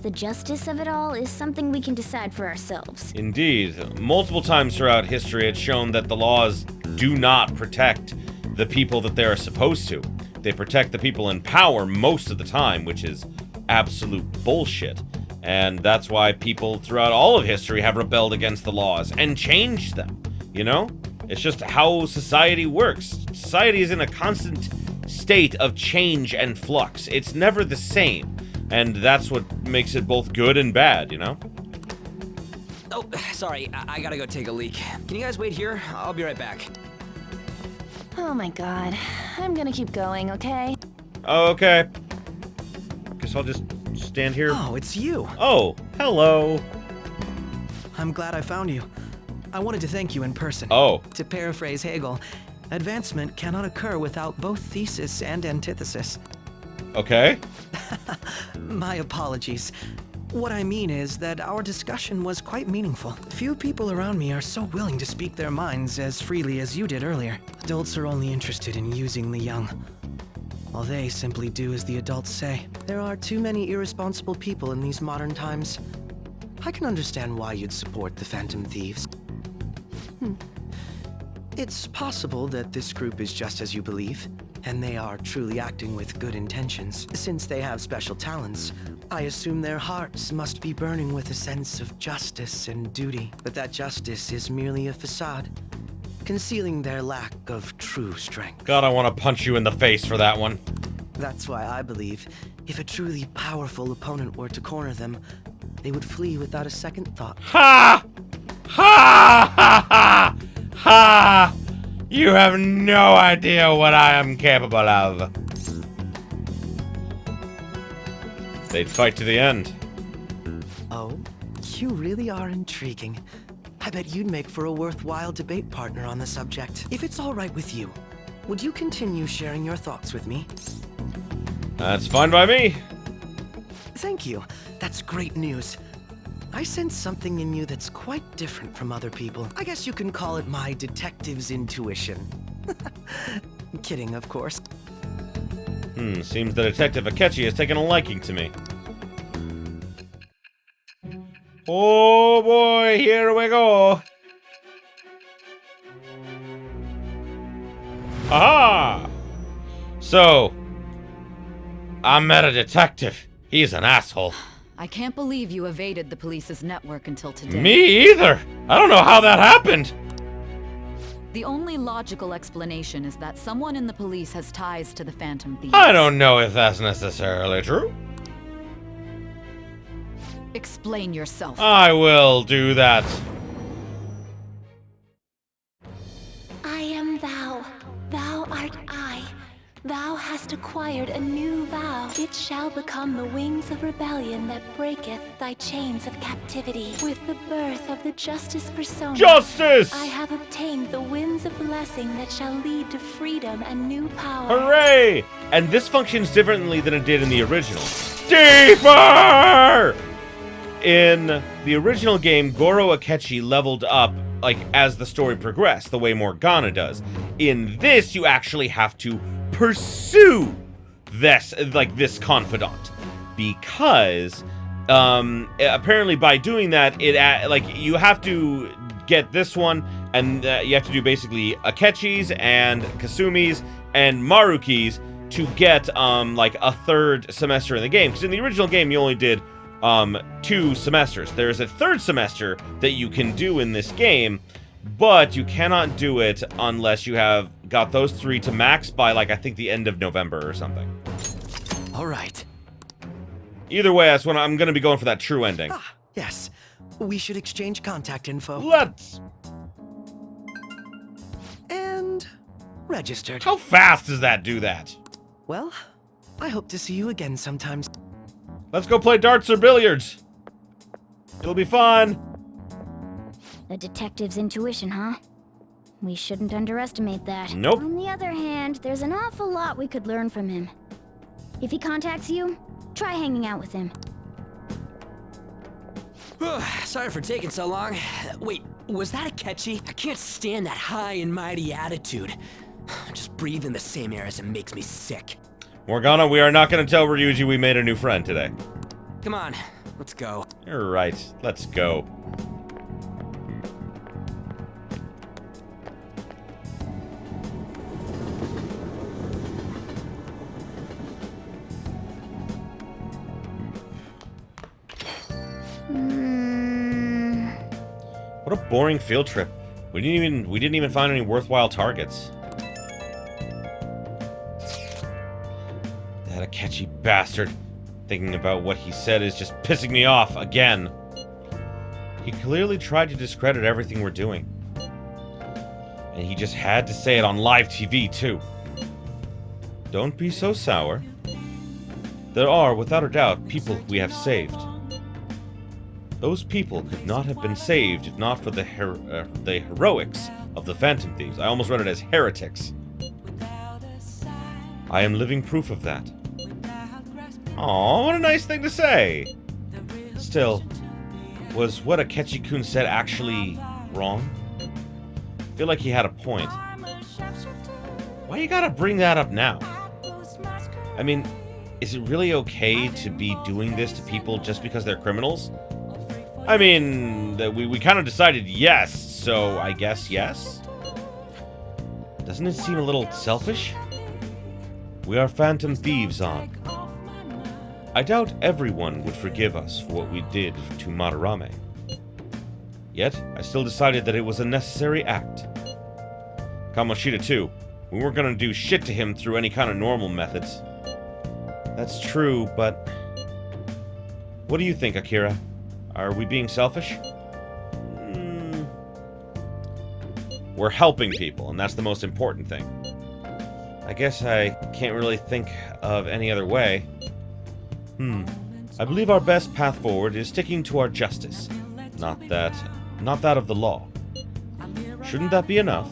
The justice of it all is something we can decide for ourselves. Indeed. Multiple times throughout history, it's shown that the laws do not protect the people that they are supposed to. They protect the people in power most of the time, which is absolute bullshit. And that's why people throughout all of history have rebelled against the laws and changed them, you know? It's just how society works. Society is in a constant state of change and flux. It's never the same. And that's what makes it both good and bad, you know? Oh, sorry. I gotta go take a leak. Can you guys wait here? I'll be right back. Oh my god. I'm gonna keep going, okay? Okay. Guess I'll just stand here. Oh, it's you. Oh, hello. I'm glad I found you. I wanted to thank you in person. Oh. To paraphrase Hegel, advancement cannot occur without both thesis and antithesis. Okay. My apologies. What I mean is that our discussion was quite meaningful. Few people around me are so willing to speak their minds as freely as you did earlier. Adults are only interested in using the young, while they simply do as the adults say. There are too many irresponsible people in these modern times. I can understand why you'd support the Phantom Thieves. It's possible that this group is just as you believe, and they are truly acting with good intentions. Since they have special talents, I assume their hearts must be burning with a sense of justice and duty. But that justice is merely a facade, concealing their lack of true strength. God, I want to punch you in the face for that one. That's why I believe if a truly powerful opponent were to corner them, they would flee without a second thought. Ha! Ha! Ha! Ha! Ha! You have no idea what I am capable of. They'd fight to the end. Oh, you really are intriguing. I bet you'd make for a worthwhile debate partner on the subject. If it's all right with you, would you continue sharing your thoughts with me? That's fine by me. Thank you. That's great news. I sense something in you that's quite different from other people. I guess you can call it my detective's intuition. Kidding, of course. Seems the Detective Akechi has taken a liking to me. Oh boy, here we go. Aha! So, I met a detective. He's an asshole. I can't believe you evaded the police's network until today. Me either. I don't know how that happened. The only logical explanation is that someone in the police has ties to the Phantom Thieves. I don't know if that's necessarily true. Explain yourself. I will do that. I am thou. Thou art I. Thou hast acquired a new vow. It shall become the wings of rebellion that breaketh thy chains of captivity. With the birth of the Justice Persona, Justice! I have obtained the winds of blessing that shall lead to freedom and new power. Hooray! And this functions differently than it did in the original. Deeper! In the original game, Goro Akechi leveled up, like, as the story progressed, the way Morgana does. In this, you actually have to pursue this confidant, because apparently by doing that, you have to get this one, and you have to do basically Akechi's and Kasumi's and Maruki's to get a third semester in the game. Because in the original game, you only did 2 semesters. There's a third semester that you can do in this game, but you cannot do it unless you have got those 3 to max by, I think the end of November or something. All right. Either way, that's when I'm going to be going for that true ending. Ah, yes. We should exchange contact info. Let's... And... registered. How fast does that do that? Well, I hope to see you again sometime. Let's go play darts or billiards. It'll be fun. A detective's intuition, huh? We shouldn't underestimate that. Nope. On the other hand, there's an awful lot we could learn from him. If he contacts you, try hanging out with him. Sorry for taking so long. Wait, was that Akechi? I can't stand that high and mighty attitude. Just breathing the same air as him makes me sick. Morgana, we are not going to tell Ryuji we made a new friend today. Come on, let's go. You're right. Let's go. What a boring field trip. We didn't even find any worthwhile targets. That Akechi bastard. Thinking about what he said is just pissing me off again. He clearly tried to discredit everything we're doing. And he just had to say it on live TV, too. Don't be so sour. There are, without a doubt, people we have saved. Those people could not have been saved if not for the heroics of the Phantom Thieves. I almost read it as heretics. I am living proof of that. Aw, what a nice thing to say! Still, was what Akechi-kun said actually wrong? I feel like he had a point. Why you gotta bring that up now? I mean, is it really okay to be doing this to people just because they're criminals? I mean, we kind of decided yes, so I guess yes? Doesn't it seem a little selfish? We are Phantom Thieves, on. I doubt everyone would forgive us for what we did to Madarame. Yet, I still decided that it was a necessary act. Kamoshida too. We weren't gonna do shit to him through any kind of normal methods. That's true, but... What do you think, Akira? Are we being selfish? We're helping people, and that's the most important thing. I guess I can't really think of any other way. I believe our best path forward is sticking to our justice. Not that of the law. Shouldn't that be enough?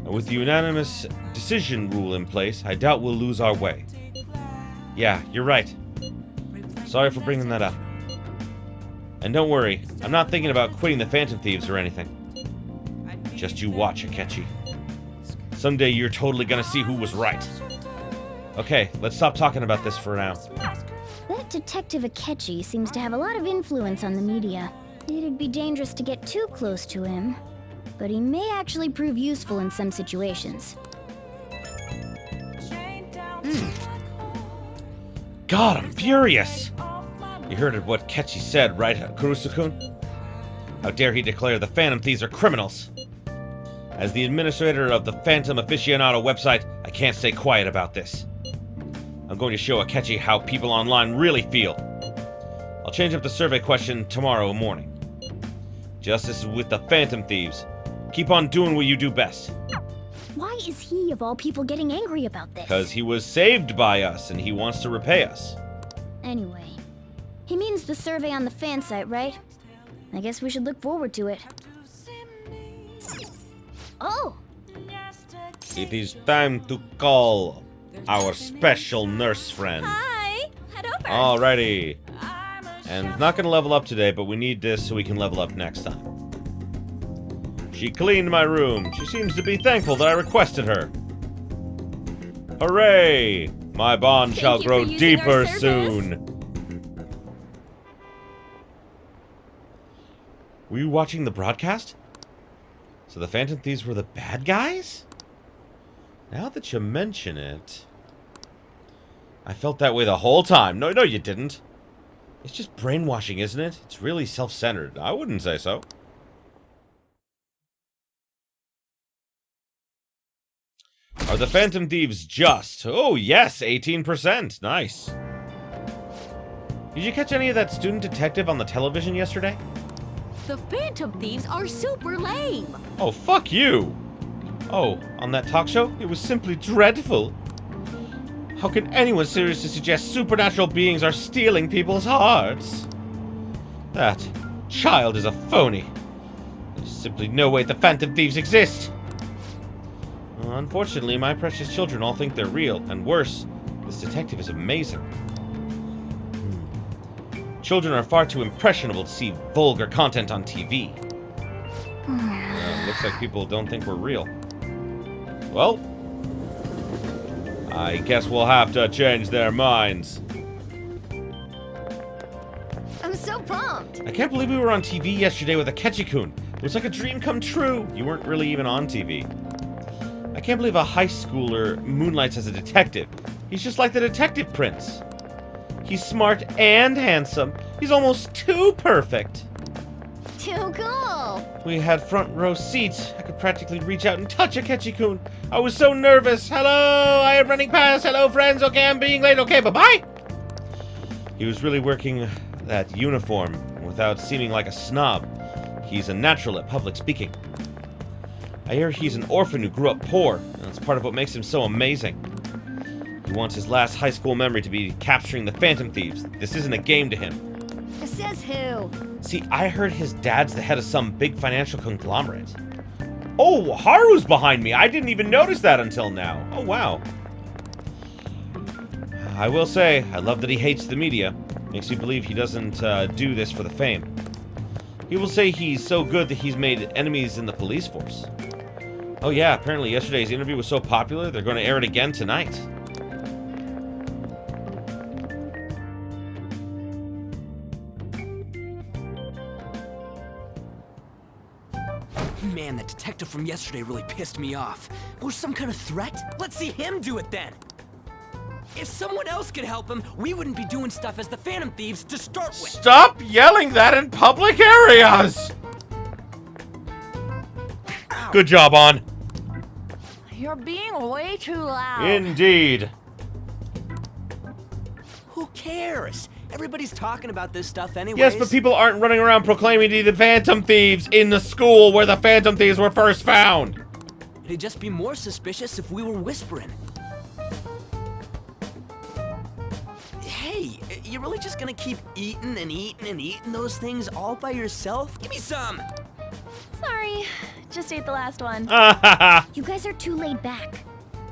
With the unanimous decision rule in place, I doubt we'll lose our way. Yeah, you're right. Sorry for bringing that up. And don't worry, I'm not thinking about quitting the Phantom Thieves or anything. Just you watch, Akechi. Someday you're totally gonna see who was right. Okay, let's stop talking about this for now. That Detective Akechi seems to have a lot of influence on the media. It'd be dangerous to get too close to him, but he may actually prove useful in some situations. God, I'm furious! You heard what Kechi said, right, Kurusu-kun? How dare he declare the Phantom Thieves are criminals? As the administrator of the Phantom Aficionado website, I can't stay quiet about this. I'm going to show Akechi how people online really feel. I'll change up the survey question tomorrow morning. Justice is with the Phantom Thieves. Keep on doing what you do best. Why is he, of all people, getting angry about this? Because he was saved by us, and he wants to repay us. Anyway, he means the survey on the fan site, right? I guess we should look forward to it. Oh! It is time to call our special nurse friend. Hi! Head over! Alrighty. And not gonna level up today, but we need this so we can level up next time. She cleaned my room. She seems to be thankful that I requested her. Hooray! My bond Thank shall you grow for using our deeper service. soon. Were you watching the broadcast? So the Phantom Thieves were the bad guys? Now that you mention it... I felt that way the whole time. No, you didn't. It's just brainwashing, isn't it? It's really self-centered. I wouldn't say so. Are the Phantom Thieves just? Oh, yes, 18%. Nice. Did you catch any of that student detective on the television yesterday? The Phantom Thieves are super lame. Oh, fuck you. Oh, on that talk show? It was simply dreadful. How can anyone seriously suggest supernatural beings are stealing people's hearts? That child is a phony. There's simply no way the Phantom Thieves exist. Well, unfortunately, my precious children all think they're real, and worse, this detective is amazing. Children are far too impressionable to see vulgar content on TV. Looks like people don't think we're real. Well, I guess we'll have to change their minds. I'm so pumped. I can't believe we were on TV yesterday with Akechi-kun. It was like a dream come true. You weren't really even on TV. I can't believe a high schooler moonlights as a detective. He's just like the Detective Prince. He's smart and handsome. He's almost too perfect. Too cool. We had front row seats. I could practically reach out and touch Akechi-kun. I was so nervous. Hello, I am running past. Hello, friends. Okay, I'm being late. Okay, bye-bye. He was really working that uniform without seeming like a snob. He's a natural at public speaking. I hear he's an orphan who grew up poor, and that's part of what makes him so amazing. He wants his last high school memory to be capturing the Phantom Thieves. This isn't a game to him. Says who? See, I heard his dad's the head of some big financial conglomerate. Oh, Haru's behind me. I didn't even notice that until now. Oh, wow. I will say, I love that he hates the media. Makes me believe he doesn't do this for the fame. He will say he's so good that he's made enemies in the police force. Oh yeah, apparently yesterday's interview was so popular, they're going to air it again tonight. Man, that detective from yesterday really pissed me off. Was some kind of threat? Let's see him do it then. If someone else could help him, we wouldn't be doing stuff as the Phantom Thieves to start with. Stop yelling that in public areas! Ow. Good job, On. You're being way too loud. Indeed. Who cares? Everybody's talking about this stuff anyways. Yes, but people aren't running around proclaiming to be the Phantom Thieves in the school where the Phantom Thieves were first found. It'd just be more suspicious if we were whispering. Hey, you really just gonna keep eating and eating and eating those things all by yourself? Give me some! Sorry, just ate the last one. You guys are too laid back.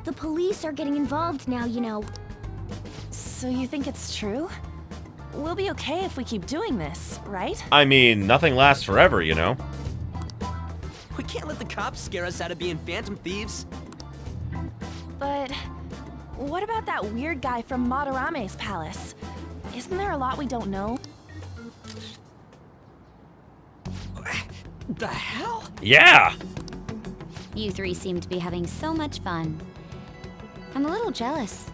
The police are getting involved now, you know. So you think it's true? We'll be okay if we keep doing this, right? I mean, nothing lasts forever, you know. We can't let the cops scare us out of being Phantom Thieves. But what about that weird guy from Madarame's palace? Isn't there a lot we don't know? The hell? Yeah! You three seem to be having so much fun. I'm a little jealous.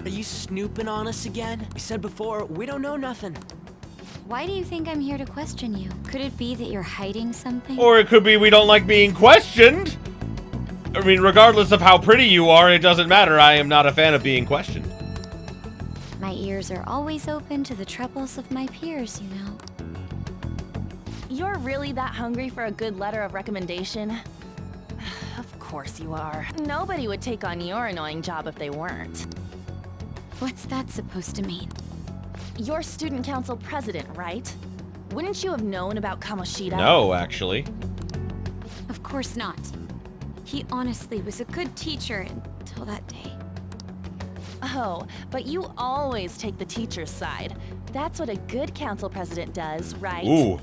Are you snooping on us again? I said before, we don't know nothing. Why do you think I'm here to question you? Could it be that you're hiding something? Or it could be we don't like being questioned. I mean, regardless of how pretty you are, it doesn't matter. I am not a fan of being questioned. My ears are always open to the troubles of my peers, you know. You're really that hungry for a good letter of recommendation? Of course you are. Nobody would take on your annoying job if they weren't. What's that supposed to mean? You're student council president, right? Wouldn't you have known about Kamoshida? No, actually. Of course not. He honestly was a good teacher until that day. Oh, but you always take the teacher's side. That's what a good council president does, right? Ooh.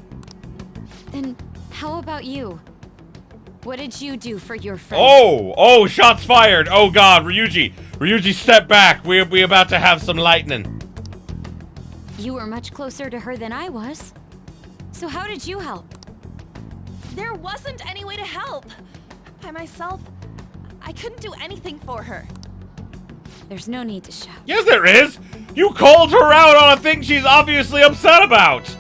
Then how about you? What did you do for your friend? Oh, shots fired. Oh God, Ryuji. Ryuji, step back. We about to have some lightning. You were much closer to her than I was. So how did you help? There wasn't any way to help. By myself, I couldn't do anything for her. There's no need to shout. Yes, there is. You called her out on a thing she's obviously upset about.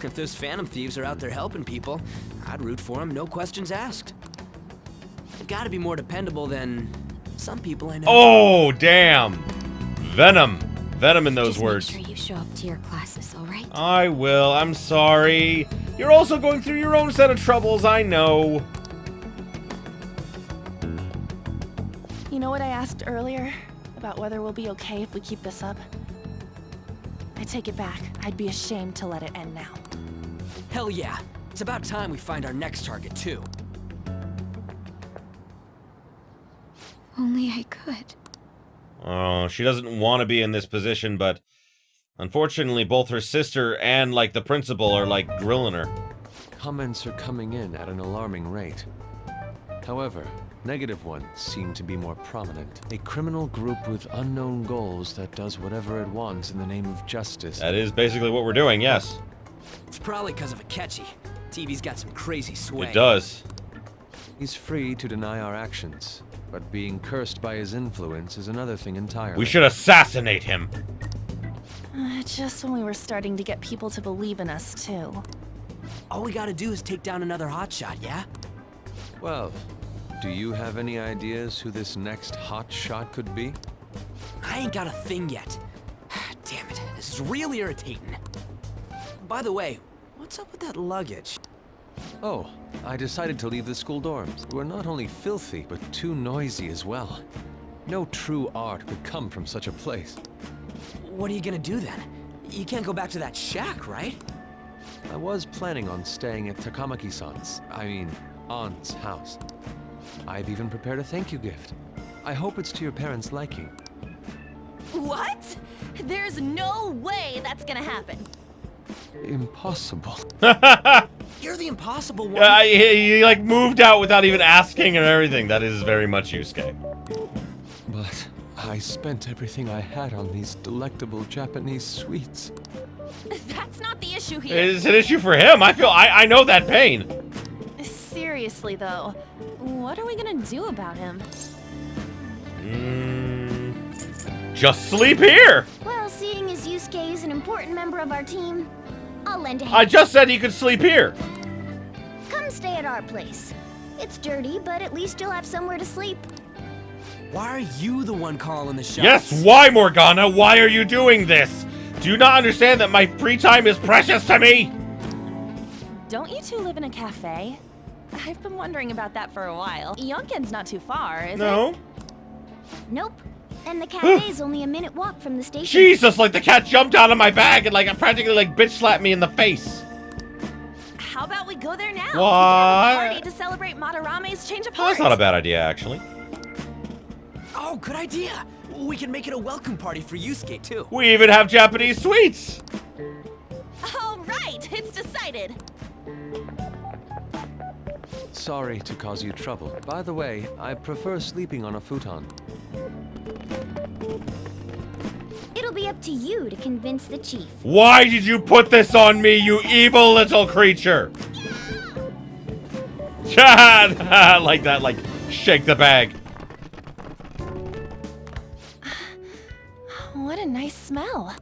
If those Phantom Thieves are out there helping people, I'd root for them, no questions asked. They've got to be more dependable than some people I know. Oh, damn. Venom. Venom in those words. Make sure you show up to your classes, all right? I will. I'm sorry. You're also going through your own set of troubles, I know. You know what I asked earlier? About whether we'll be okay if we keep this up? I take it back. I'd be ashamed to let it end now. Hell yeah. It's about time we find our next target, too. Only I could. Oh, she doesn't want to be in this position, but unfortunately both her sister and, like, the principal are, like, grilling her. Comments are coming in at an alarming rate. However, negative ones seem to be more prominent. A criminal group with unknown goals that does whatever it wants in the name of justice. That is basically what we're doing, yes. It's probably because of Akechi. TV's got some crazy sway. It does. He's free to deny our actions, but being cursed by his influence is another thing entirely. We should assassinate him. Just when we were starting to get people to believe in us, too. All we gotta do is take down another hotshot, yeah? Well, do you have any ideas who this next hot shot could be? I ain't got a thing yet. Damn it, this is real irritating. By the way, what's up with that luggage? Oh, I decided to leave the school dorms. We're not only filthy, but too noisy as well. No true art could come from such a place. What are you gonna do then? You can't go back to that shack, right? I was planning on staying at Takamaki-san's, aunt's house. I've even prepared a thank you gift. I hope it's to your parents' liking. What? There's no way that's gonna happen. Impossible. You're the impossible one. Yeah, he like moved out without even asking and everything. That is very much Yusuke. But I spent everything I had on these delectable Japanese sweets. That's not the issue here. It's an issue for him. I know that pain. Seriously, though, what are we gonna do about him? Just sleep here. Well, seeing as Yusuke is an important member of our team, I'll lend a hand. I just said he could sleep here. Come stay at our place. It's dirty, but at least you'll have somewhere to sleep. Why are you the one calling the shots? Yes, why, Morgana? Why are you doing this? Do you not understand that my free time is precious to me? Don't you two live in a cafe? I've been wondering about that for a while. Yonken's not too far, is it? No. Nope. And the cafe's only a minute walk from the station. Jesus, like the cat jumped out of my bag and like practically like bitch slapped me in the face. How about we go there now? What? We can have a party to celebrate Madarame's change of heart. That's not a bad idea, actually. Oh, good idea. We can make it a welcome party for Yusuke, too. We even have Japanese sweets. All right, it's decided. Sorry to cause you trouble. By the way, I prefer sleeping on a futon. It'll be up to you to convince the chief. Why did you put this on me, you evil little creature? Like that, like, shake the bag. What a nice smell.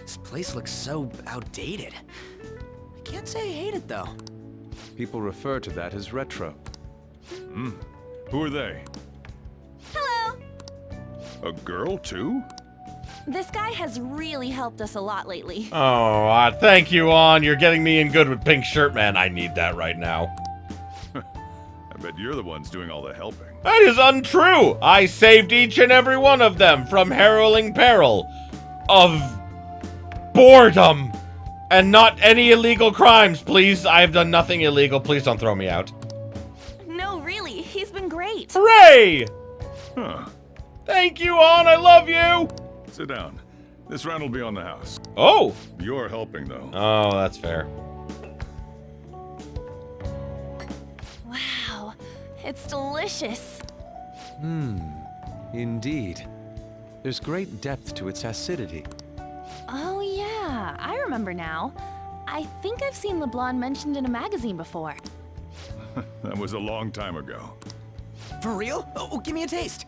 This place looks so outdated. I can't say I hate it, though. People refer to that as retro. Who are they? Hello. A girl, too? This guy has really helped us a lot lately. Oh, thank you, On. You're getting me in good with Pink Shirt Man. I need that right now. I bet you're the ones doing all the helping. That is untrue. I saved each and every one of them from harrowing peril of boredom and not any illegal crimes, please. I have done nothing illegal. Please don't throw me out. No, really, he's been great. Hooray! Huh. Thank you, On. I love you. Sit down. This round will be on the house. Oh. You're helping, though. Oh, that's fair. Wow, it's delicious. Indeed. There's great depth to its acidity. Oh yeah, I remember now. I think I've seen the blonde mentioned in a magazine before. That was a long time ago. For real? Oh, give me a taste.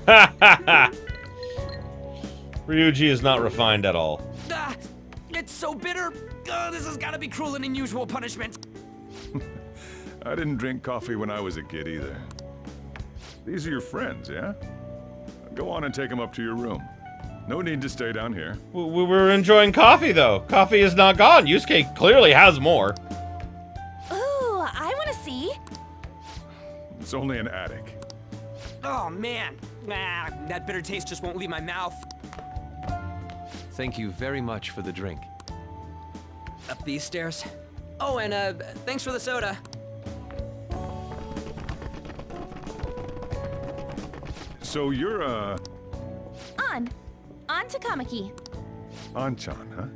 Ha ha ha! Ryuji is not refined at all. It's so bitter. This has got to be cruel and unusual punishment. I didn't drink coffee when I was a kid either. These are your friends, yeah? Go on and take them up to your room. No need to stay down here. We were enjoying coffee, though. Coffee is not gone. Yusuke clearly has more. Ooh, I want to see. It's only an attic. Oh, man. That bitter taste just won't leave my mouth. Thank you very much for the drink. Up these stairs. Oh, and thanks for the soda. So you're, On to Kamiki. Anchan, huh?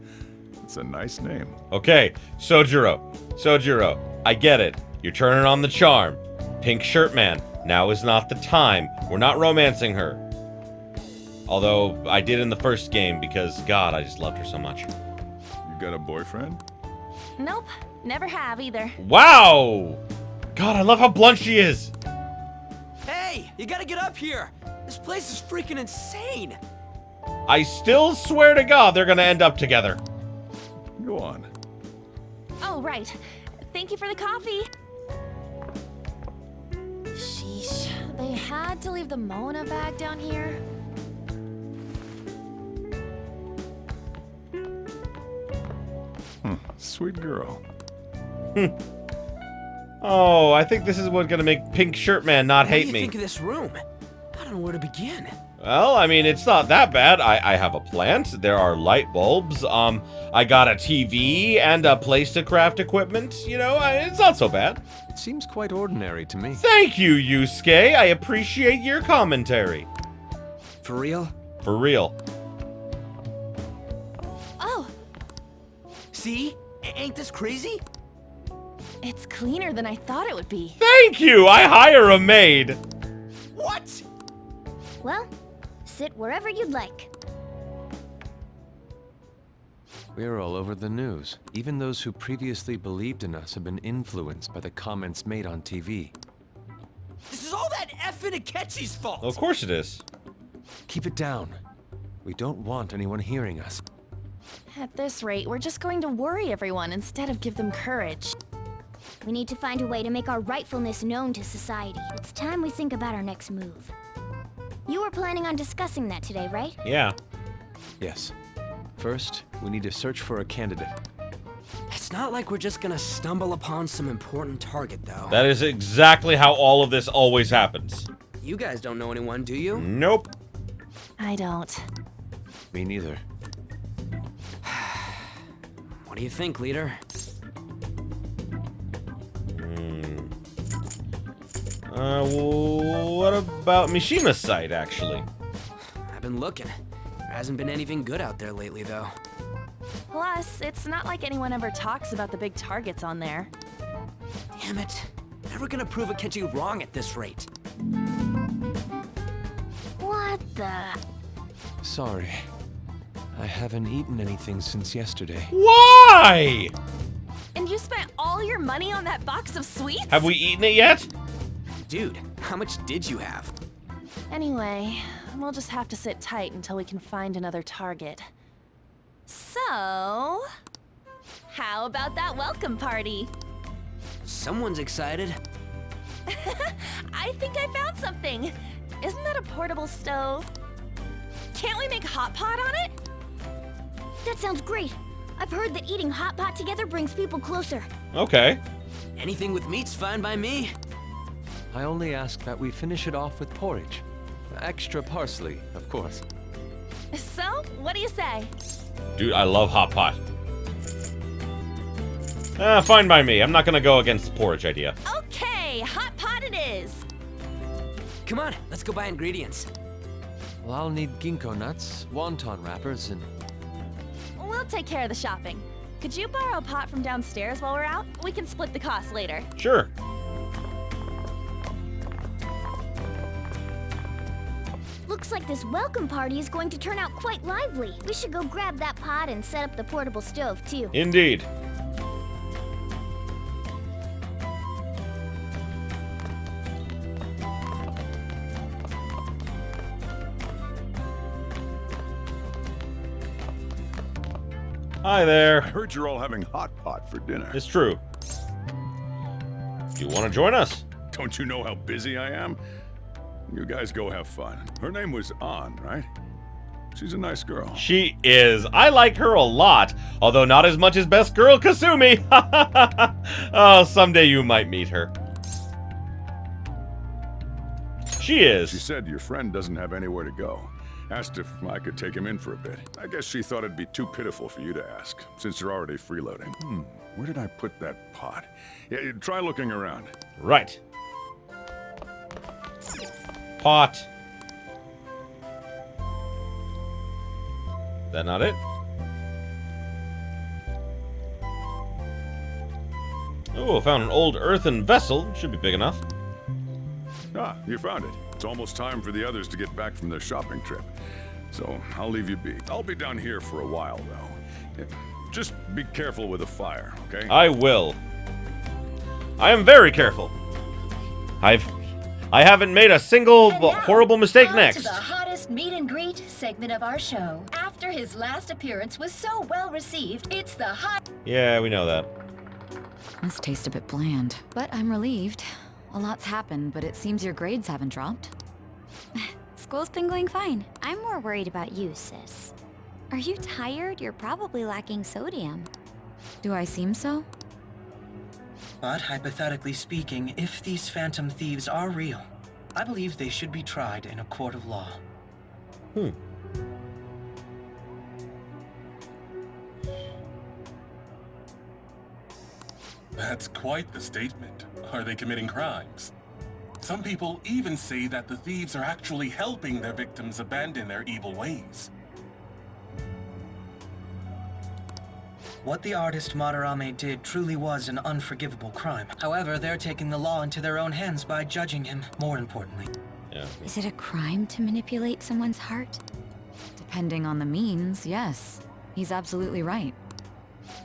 It's a nice name. Okay, Sojiro, I get it. You're turning on the charm. Pink shirt man, now is not the time. We're not romancing her. Although, I did in the first game because, God, I just loved her so much. You got a boyfriend? Nope, never have either. Wow! God, I love how blunt she is. Hey, you gotta get up here. This place is freaking insane. I still swear to God they're gonna end up together. Go on. Oh, right. Thank you for the coffee. Sheesh, they had to leave the Mona bag down here. Sweet girl. Oh, I think this is what's gonna make Pink Shirt Man not hate me. What do you think of this room? I don't know where to begin. Well, I mean, it's not that bad. I have a plant, there are light bulbs, I got a TV and a place to craft equipment, you know, it's not so bad. It seems quite ordinary to me. Thank you, Yusuke, I appreciate your commentary. For real? For real. Oh, See? Ain't this crazy? it's cleaner than I thought it would be. Thank you, I hire a maid. What? Well, sit wherever you'd like. We're all over the news. Even those who previously believed in us have been influenced by the comments made on TV. This is all that effing Akechi's fault. Of course it is. Keep it down. We don't want anyone hearing us. At this rate, we're just going to worry everyone instead of give them courage. We need to find a way to make our rightfulness known to society. It's time we think about our next move. You were planning on discussing that today, right? Yeah. Yes. First, we need to search for a candidate. It's not like we're just gonna stumble upon some important target, though. That is exactly how all of this always happens. You guys don't know anyone, do you? Nope. I don't. Me neither. What do you think, leader? What about Mishima's site, actually? I've been looking. There hasn't been anything good out there lately, though. Plus, it's not like anyone ever talks about the big targets on there. Damn it. Never gonna prove Akechi wrong at this rate. What the? Sorry. I haven't eaten anything since yesterday. Why? And you spent all your money on that box of sweets? Have we eaten it yet? Dude, how much did you have? Anyway, we'll just have to sit tight until we can find another target. So, how about that welcome party? Someone's excited. I think I found something. Isn't that a portable stove? Can't we make hot pot on it? That sounds great. I've heard that eating hot pot together brings people closer. Okay. Anything with meat's fine by me. I only ask that we finish it off with porridge. Extra parsley, of course. So, what do you say? Dude, I love hot pot. Fine by me. I'm not gonna go against the porridge idea. Okay, hot pot it is. Come on, let's go buy ingredients. Well, I'll need ginkgo nuts, wonton wrappers, and... We'll take care of the shopping. Could you borrow a pot from downstairs while we're out? We can split the cost later. Sure. Looks like this welcome party is going to turn out quite lively. We should go grab that pot and set up the portable stove, too. Indeed. Hi there. I heard you're all having hot pot for dinner. It's true. Do you want to join us? Don't you know how busy I am? You guys go have fun. Her name was An, right? She's a nice girl. She is. I like her a lot, although not as much as best girl Kasumi. Oh, someday you might meet her. She is. She said your friend doesn't have anywhere to go. Asked if I could take him in for a bit. I guess she thought it'd be too pitiful for you to ask, since you're already freeloading. Where did I put that pot? Yeah, try looking around. Right. Pot. That not it? Oh, found an old earthen vessel. Should be big enough. Ah, you found it. It's almost time for the others to get back from their shopping trip. So, I'll leave you be. I'll be down here for a while, though. Just be careful with the fire, okay? I will. I am very careful. I haven't made a single horrible mistake next. To the hottest meet and greet segment of our show. After his last appearance was so well received, it's the hot. Yeah, we know that. This tastes a bit bland, but I'm relieved. A lot's happened, but it seems your grades haven't dropped. School's been going fine. I'm more worried about you, sis. Are you tired? You're probably lacking sodium. Do I seem so? But hypothetically speaking, if these Phantom Thieves are real, I believe they should be tried in a court of law. That's quite the statement. Are they committing crimes? Some people even say that the thieves are actually helping their victims abandon their evil ways. What the artist Madarame did truly was an unforgivable crime. However, they're taking the law into their own hands by judging him, more importantly. Yeah. Is it a crime to manipulate someone's heart? Depending on the means, yes. He's absolutely right.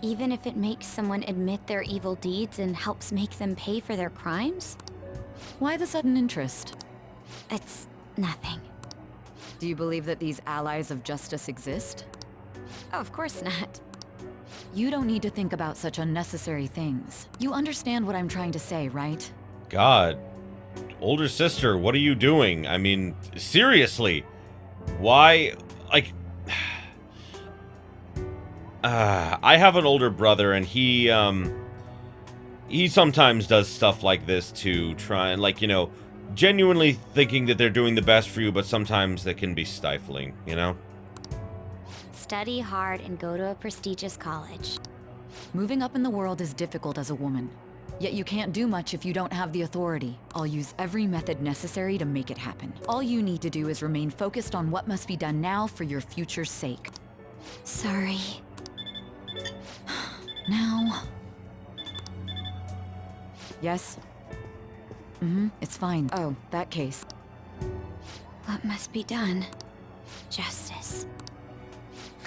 Even if it makes someone admit their evil deeds and helps make them pay for their crimes? Why the sudden interest? It's nothing. Do you believe that these allies of justice exist? Oh, of course not. You don't need to think about such unnecessary things. You understand what I'm trying to say, right? God. Older sister, what are you doing? I mean, seriously. Why? Like... I have an older brother, and he sometimes does stuff like this to try and, like, you know, genuinely thinking that they're doing the best for you, but sometimes that can be stifling, you know? Study hard and go to a prestigious college. Moving up in the world is difficult as a woman. Yet you can't do much if you don't have the authority. I'll use every method necessary to make it happen. All you need to do is remain focused on what must be done now for your future's sake. Sorry. Now... Yes? It's fine. Oh, that case. What must be done? Justice.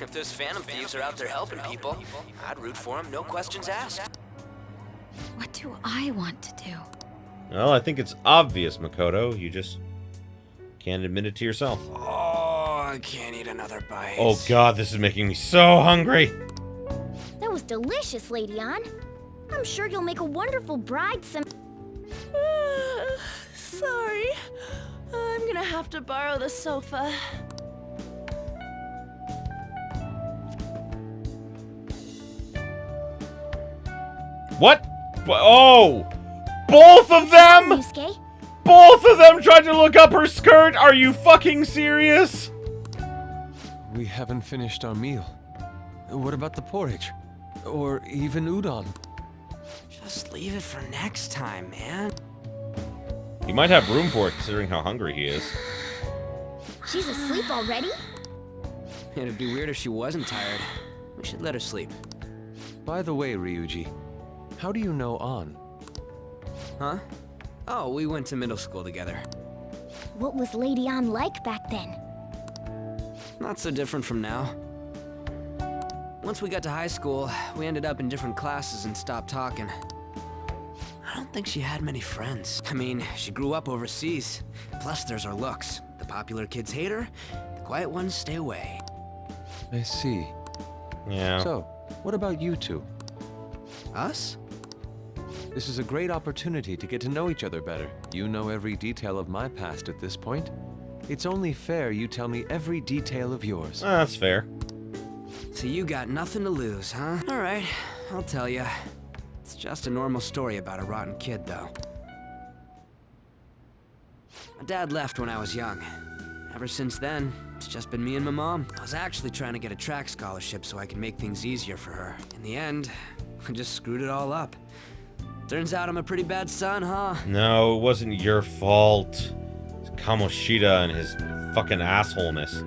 If those Phantom Thieves are out there helping people, I'd root for them, no questions asked. What do I want to do? Well, I think it's obvious, Makoto. You just can't admit it to yourself. Oh, I can't eat another bite. Oh god, this is making me so hungry. That was delicious, Lady Ann. I'm sure you'll make a wonderful bride some... Sorry. I'm gonna have to borrow the sofa. What? Oh! Both of them? Yusuke? Both of them tried to look up her skirt? Are you fucking serious? We haven't finished our meal. What about the porridge? Or even udon? Just leave it for next time, man. He might have room for it, considering how hungry he is. She's asleep already? It'd be weird if she wasn't tired. We should let her sleep. By the way, Ryuji, how do you know An? Huh? Oh, we went to middle school together. What was Lady An like back then? Not so different from now. Once we got to high school, we ended up in different classes and stopped talking. I don't think she had many friends. I mean, she grew up overseas. Plus, there's her looks. The popular kids hate her, the quiet ones stay away. I see. Yeah. So, what about you two? Us? This is a great opportunity to get to know each other better. You know every detail of my past at this point. It's only fair you tell me every detail of yours. That's fair. So you got nothing to lose, huh? Alright, I'll tell ya. It's just a normal story about a rotten kid, though. My dad left when I was young. Ever since then, it's just been me and my mom. I was actually trying to get a track scholarship so I could make things easier for her. In the end, I just screwed it all up. Turns out I'm a pretty bad son, huh? No, it wasn't your fault. It's Kamoshida and his fucking assholeness.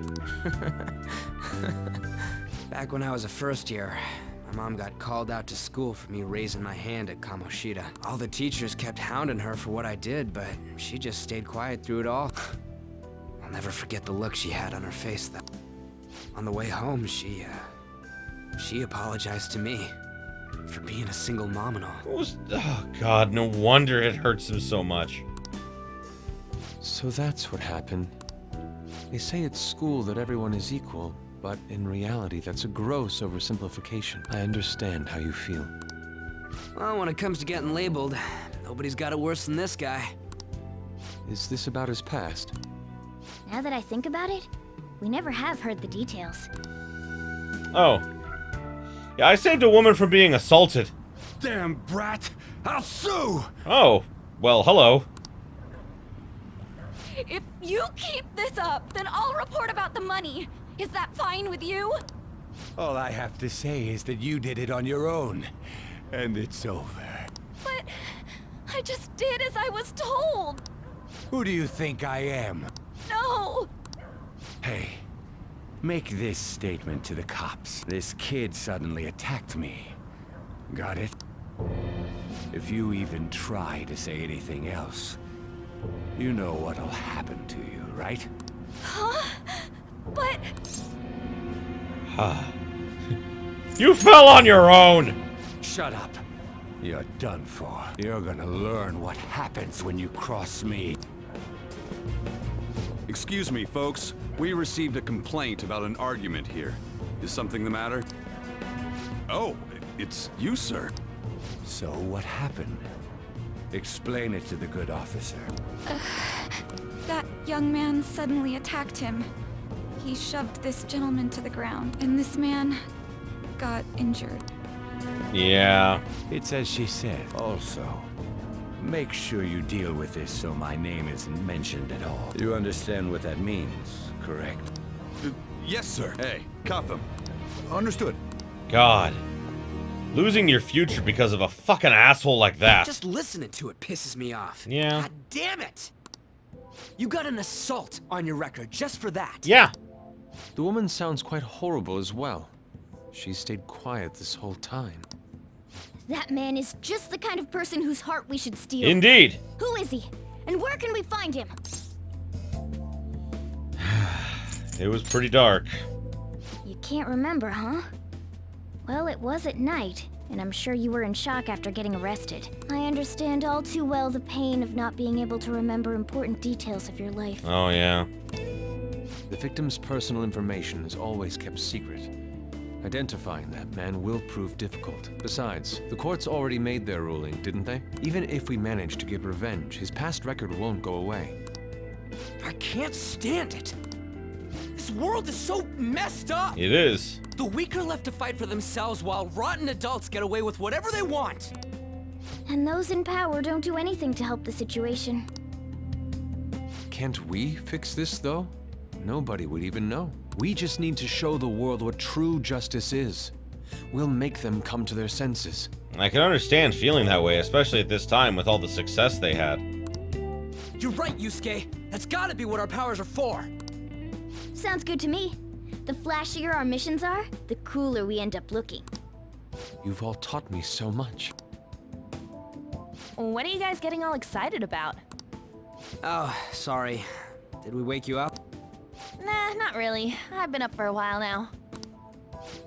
Back when I was a first year, my mom got called out to school for me raising my hand at Kamoshida. All the teachers kept hounding her for what I did, but she just stayed quiet through it all. I'll never forget the look she had on her face, though. On the way home, she apologized to me for being a single mom and all. Oh god, no wonder it hurts him so much. So that's what happened. They say at school that everyone is equal, but in reality that's a gross oversimplification. I understand how you feel. Well, when it comes to getting labeled, nobody's got it worse than this guy. Is this about his past? Now that I think about it, we never have heard the details. Oh. Yeah, I saved a woman from being assaulted. Damn brat! I'll sue! Oh. Well, hello. If you keep this up, then I'll report about the money. Is that fine with you? All I have to say is that you did it on your own, and it's over. But I just did as I was told. Who do you think I am? No. Hey, make this statement to the cops. This kid suddenly attacked me. Got it? If you even try to say anything else, you know what'll happen to you, right? Huh? But... You fell on your own! Shut up. You're done for. You're gonna learn what happens when you cross me. Excuse me, folks. We received a complaint about an argument here. Is something the matter? Oh, it's you, sir. So what happened? Explain it to the good officer. That young man suddenly attacked him. He shoved this gentleman to the ground, and this man got injured. Yeah. It's as she said. Also, make sure you deal with this so my name isn't mentioned at all. You understand what that means, correct? Yes, sir. Hey, cuff him. Understood. God. Losing your future because of a fucking asshole like that. Just listening to it pisses me off. Yeah. God damn it! You got an assault on your record just for that. Yeah. The woman sounds quite horrible as well. She stayed quiet this whole time. That man is just the kind of person whose heart we should steal. Indeed. Who is he? And where can we find him? It was pretty dark. You can't remember, huh? Well, it was at night, and I'm sure you were in shock after getting arrested. I understand all too well the pain of not being able to remember important details of your life. Oh, yeah. The victim's personal information is always kept secret. Identifying that man will prove difficult. Besides, the courts already made their ruling, didn't they? Even if we manage to get revenge, his past record won't go away. I can't stand it. This world is so messed up. It is. The weak are left to fight for themselves while rotten adults get away with whatever they want. And those in power don't do anything to help the situation. Can't we fix this, though? Nobody would even know. We just need to show the world what true justice is. We'll make them come to their senses. I can understand feeling that way, especially at this time with all the success they had. You're right, Yusuke. That's gotta be what our powers are for. Sounds good to me. The flashier our missions are, the cooler we end up looking. You've all taught me so much. What are you guys getting all excited about? Oh, sorry. Did we wake you up? Nah, not really. I've been up for a while now.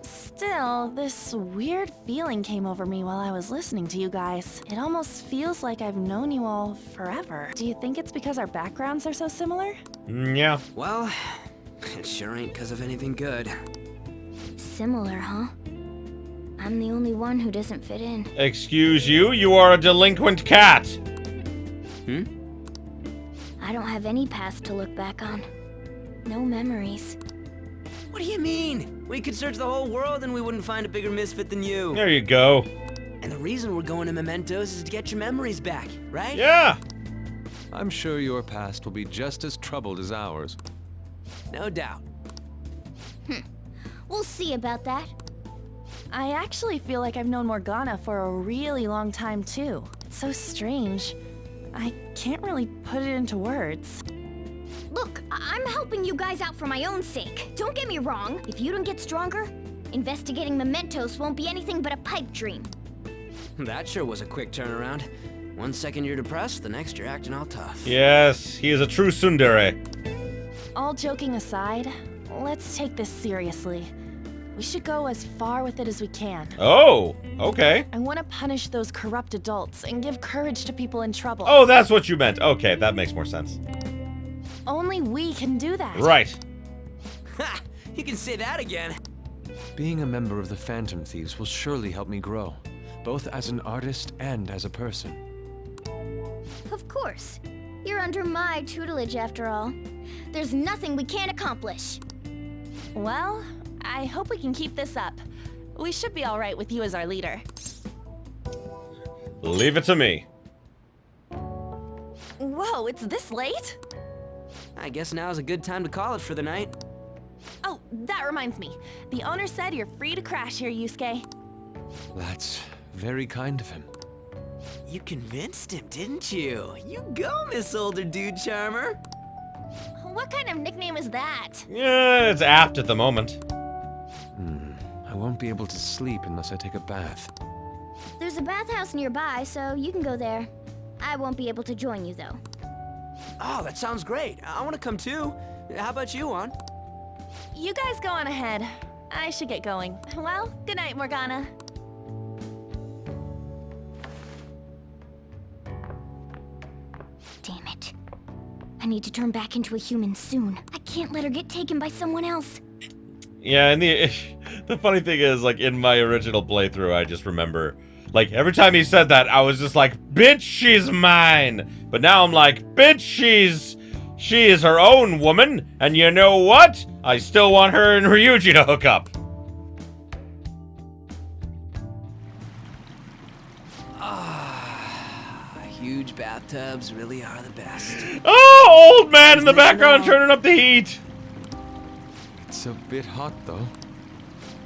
Still, this weird feeling came over me while I was listening to you guys. It almost feels like I've known you all forever. Do you think it's because our backgrounds are so similar? Yeah. Well, it sure ain't because of anything good. Similar, huh? I'm the only one who doesn't fit in. Excuse you? You are a delinquent cat! I don't have any past to look back on. No memories. What do you mean? We could search the whole world and we wouldn't find a bigger misfit than you. There you go. And the reason we're going to Mementos is to get your memories back, right? Yeah! I'm sure your past will be just as troubled as ours. No doubt. We'll see about that. I actually feel like I've known Morgana for a really long time too. It's so strange. I can't really put it into words. Look, I'm helping you guys out for my own sake. Don't get me wrong. If you don't get stronger, investigating Mementos won't be anything but a pipe dream. That sure was a quick turnaround. 1 second you're depressed, the next you're acting all tough. Yes, he is a true tsundere. All joking aside, let's take this seriously. We should go as far with it as we can. Oh, okay. I want to punish those corrupt adults and give courage to people in trouble. Oh, that's what you meant. Okay, that makes more sense. Only we can do that. Right. Ha! You can say that again. Being a member of the Phantom Thieves will surely help me grow, both as an artist and as a person. Of course. You're under my tutelage after all. There's nothing we can't accomplish. Well, I hope we can keep this up. We should be all right with you as our leader. Leave it to me. Whoa, it's this late? I guess now's a good time to call it for the night. Oh, that reminds me. The owner said you're free to crash here, Yusuke. That's very kind of him. You convinced him, didn't you? You go, Miss Older Dude Charmer. What kind of nickname is that? Yeah, it's apt at the moment. I won't be able to sleep unless I take a bath. There's a bathhouse nearby, so you can go there. I won't be able to join you, though. Oh, that sounds great. I want to come too. How about you, Juan? You guys go on ahead. I should get going. Well, good night, Morgana. Damn it. I need to turn back into a human soon. I can't let her get taken by someone else. Yeah, and the funny thing is, like, in my original playthrough, I just remember, like, every time he said that, I was just like, bitch, she's mine. But now I'm like, bitch, she is her own woman. And you know what? I still want her and Ryuji to hook up. Huge bathtubs really are the best. Oh, old man in the background turning up the heat. It's a bit hot, though.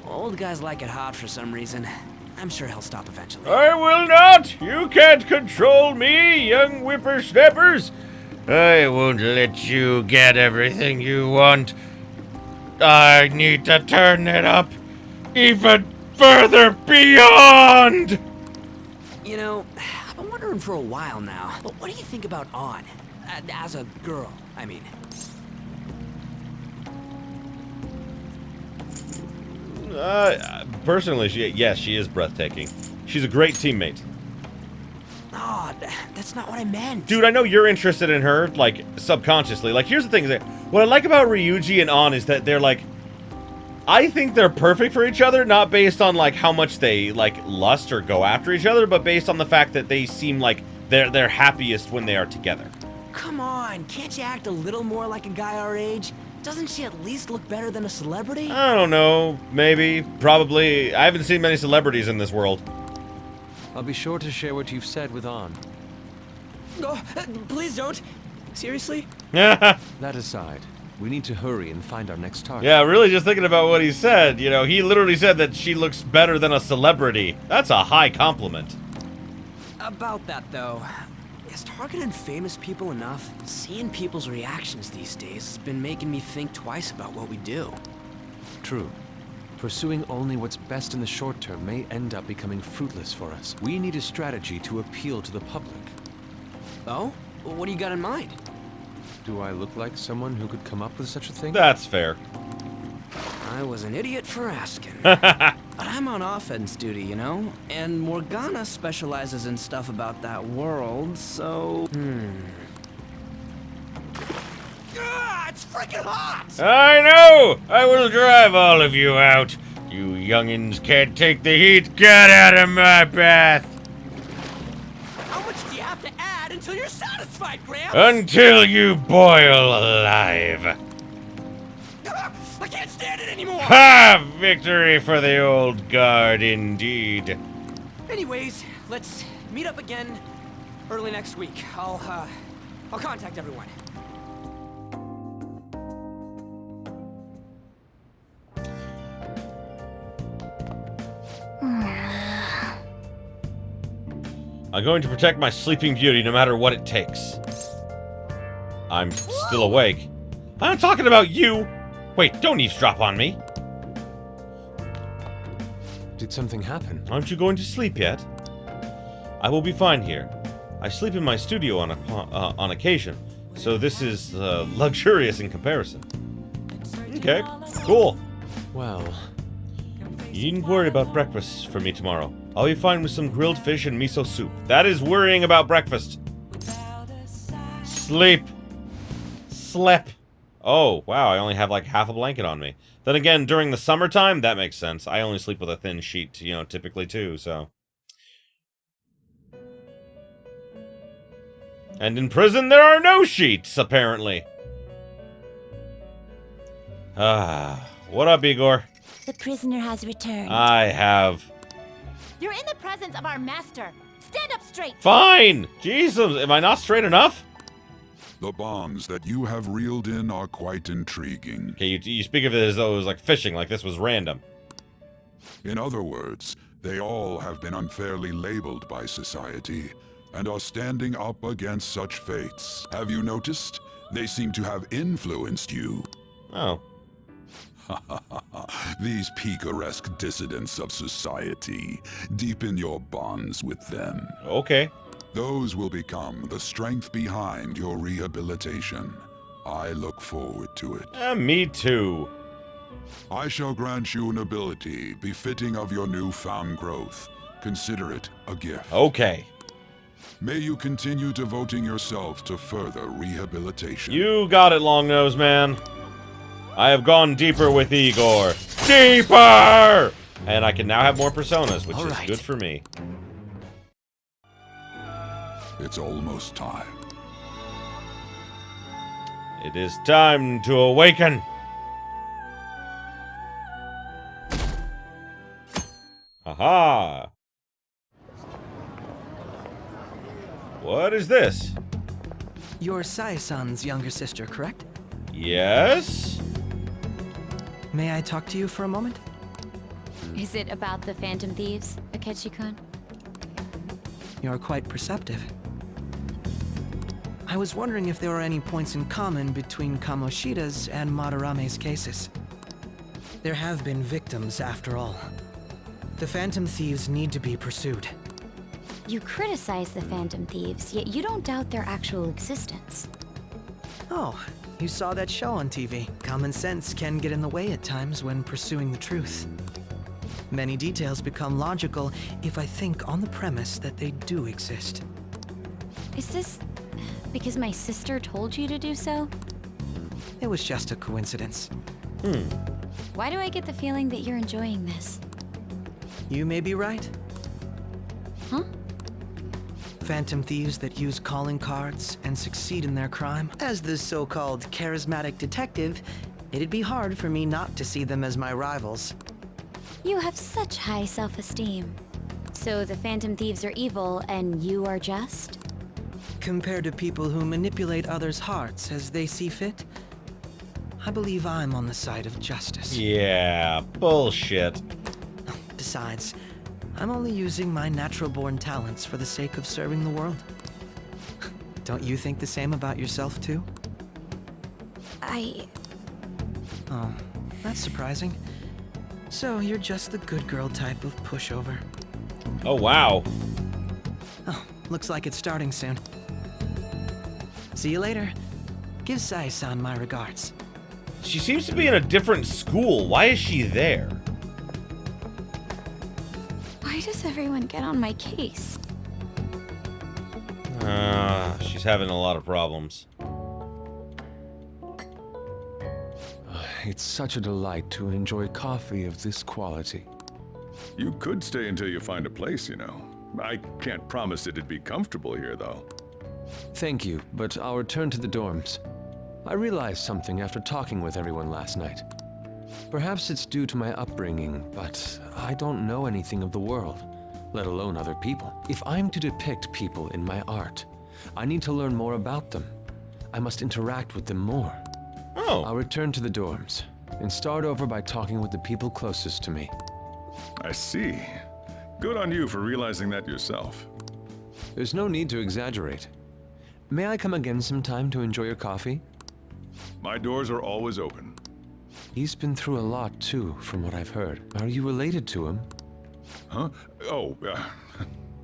Old guys like it hot for some reason. I'm sure he'll stop eventually. I will not. You can't control me, young whippersnappers. I won't let you get everything you want. I need to turn it up even further beyond. You know, I've been wondering for a while now, but what do you think about On? As a girl, I mean. Personally, yes, she is breathtaking. She's a great teammate. Oh, that's not what I meant. Dude, I know you're interested in her, like, subconsciously. Like, here's the thing. What I like about Ryuji and On is that they're, like... I think they're perfect for each other, not based on, like, how much they, like, lust or go after each other, but based on the fact that they seem like they're happiest when they are together. Come on, can't you act a little more like a guy our age? Doesn't she at least look better than a celebrity? I don't know. Maybe. Probably. I haven't seen many celebrities in this world. I'll be sure to share what you've said with On. Oh, please don't. Seriously? Yeah. That aside, we need to hurry and find our next target. Yeah, really just thinking about what he said. You know, he literally said that she looks better than a celebrity. That's a high compliment. About that, though. Is targeting famous people enough? Seeing people's reactions these days has been making me think twice about what we do. True. Pursuing only what's best in the short term may end up becoming fruitless for us. We need a strategy to appeal to the public. Oh? What do you got in mind? Do I look like someone who could come up with such a thing? That's fair. I was an idiot for asking. But I'm on offense duty, you know? And Morgana specializes in stuff about that world, so... Ah, it's freaking hot! I know! I will drive all of you out. You youngins can't take the heat. Get out of my bath! How much do you have to add until you're satisfied, Gramps? Until you boil alive. I can't stand it anymore! Ha! Victory for the old guard, indeed. Anyways, let's meet up again early next week. I'll contact everyone. I'm going to protect my sleeping beauty no matter what it takes. I'm still awake. I'm talking about you! Wait, don't eavesdrop on me. Did something happen? Aren't you going to sleep yet? I will be fine here. I sleep in my studio on occasion, so this is luxurious in comparison. Okay, cool. Well... You needn't worry about breakfast for me tomorrow. I'll be fine with some grilled fish and miso soup. That is worrying about breakfast. Sleep. Slep. Oh, wow, I only have like half a blanket on me. Then again, during the summertime, that makes sense. I only sleep with a thin sheet, you know, typically too, so. And in prison, there are no sheets, apparently. Ah, what up, Igor? The prisoner has returned. I have. You're in the presence of our master. Stand up straight. Fine! Jesus, am I not straight enough? The bonds that you have reeled in are quite intriguing. Okay, you speak of it as though it was like fishing, like this was random. In other words, they all have been unfairly labeled by society and are standing up against such fates. Have you noticed? They seem to have influenced you. Oh. These picaresque dissidents of society, deepen your bonds with them. Okay. Those will become the strength behind your rehabilitation. I look forward to it. Me too. I shall grant you an ability befitting of your newfound growth. Consider it a gift. Okay. May you continue devoting yourself to further rehabilitation. You got it, Longnose Man. I have gone deeper with Igor. Deeper! And I can now have more personas, which is good for me. It's almost time. It is time to awaken. Aha! What is this? You're Sai-san's younger sister, correct? Yes? May I talk to you for a moment? Is it about the Phantom Thieves, Akechi-kun? You're quite perceptive. I was wondering if there were any points in common between Kamoshida's and Madarame's cases. There have been victims, after all. The Phantom Thieves need to be pursued. You criticize the Phantom Thieves, yet you don't doubt their actual existence. Oh, you saw that show on TV. Common sense can get in the way at times when pursuing the truth. Many details become logical if I think on the premise that they do exist. Is this because my sister told you to do so? It was just a coincidence. Why do I get the feeling that you're enjoying this? You may be right. Huh? Phantom thieves that use calling cards and succeed in their crime. As the so-called charismatic detective, it'd be hard for me not to see them as my rivals. You have such high self-esteem. So the Phantom Thieves are evil and you are just? Compared to people who manipulate others' hearts as they see fit, I believe I'm on the side of justice. Yeah, bullshit. Besides, I'm only using my natural-born talents for the sake of serving the world. Don't you think the same about yourself, too? Oh, that's surprising. So you're just the good girl type of pushover. Oh, wow. Oh, looks like it's starting soon. See you later. Give Sai-san my regards. She seems to be in a different school. Why is she there? Why does everyone get on my case? She's having a lot of problems. It's such a delight to enjoy coffee of this quality. You could stay until you find a place, you know. I can't promise it'd be comfortable here, though. Thank you, but I'll return to the dorms. I realized something after talking with everyone last night. Perhaps it's due to my upbringing, but I don't know anything of the world, let alone other people. If I'm to depict people in my art, I need to learn more about them. I must interact with them more. Oh. I'll return to the dorms and start over by talking with the people closest to me. I see. Good on you for realizing that yourself. There's no need to exaggerate. May I come again sometime to enjoy your coffee? My doors are always open. He's been through a lot, too, from what I've heard. Are you related to him? Huh? Oh,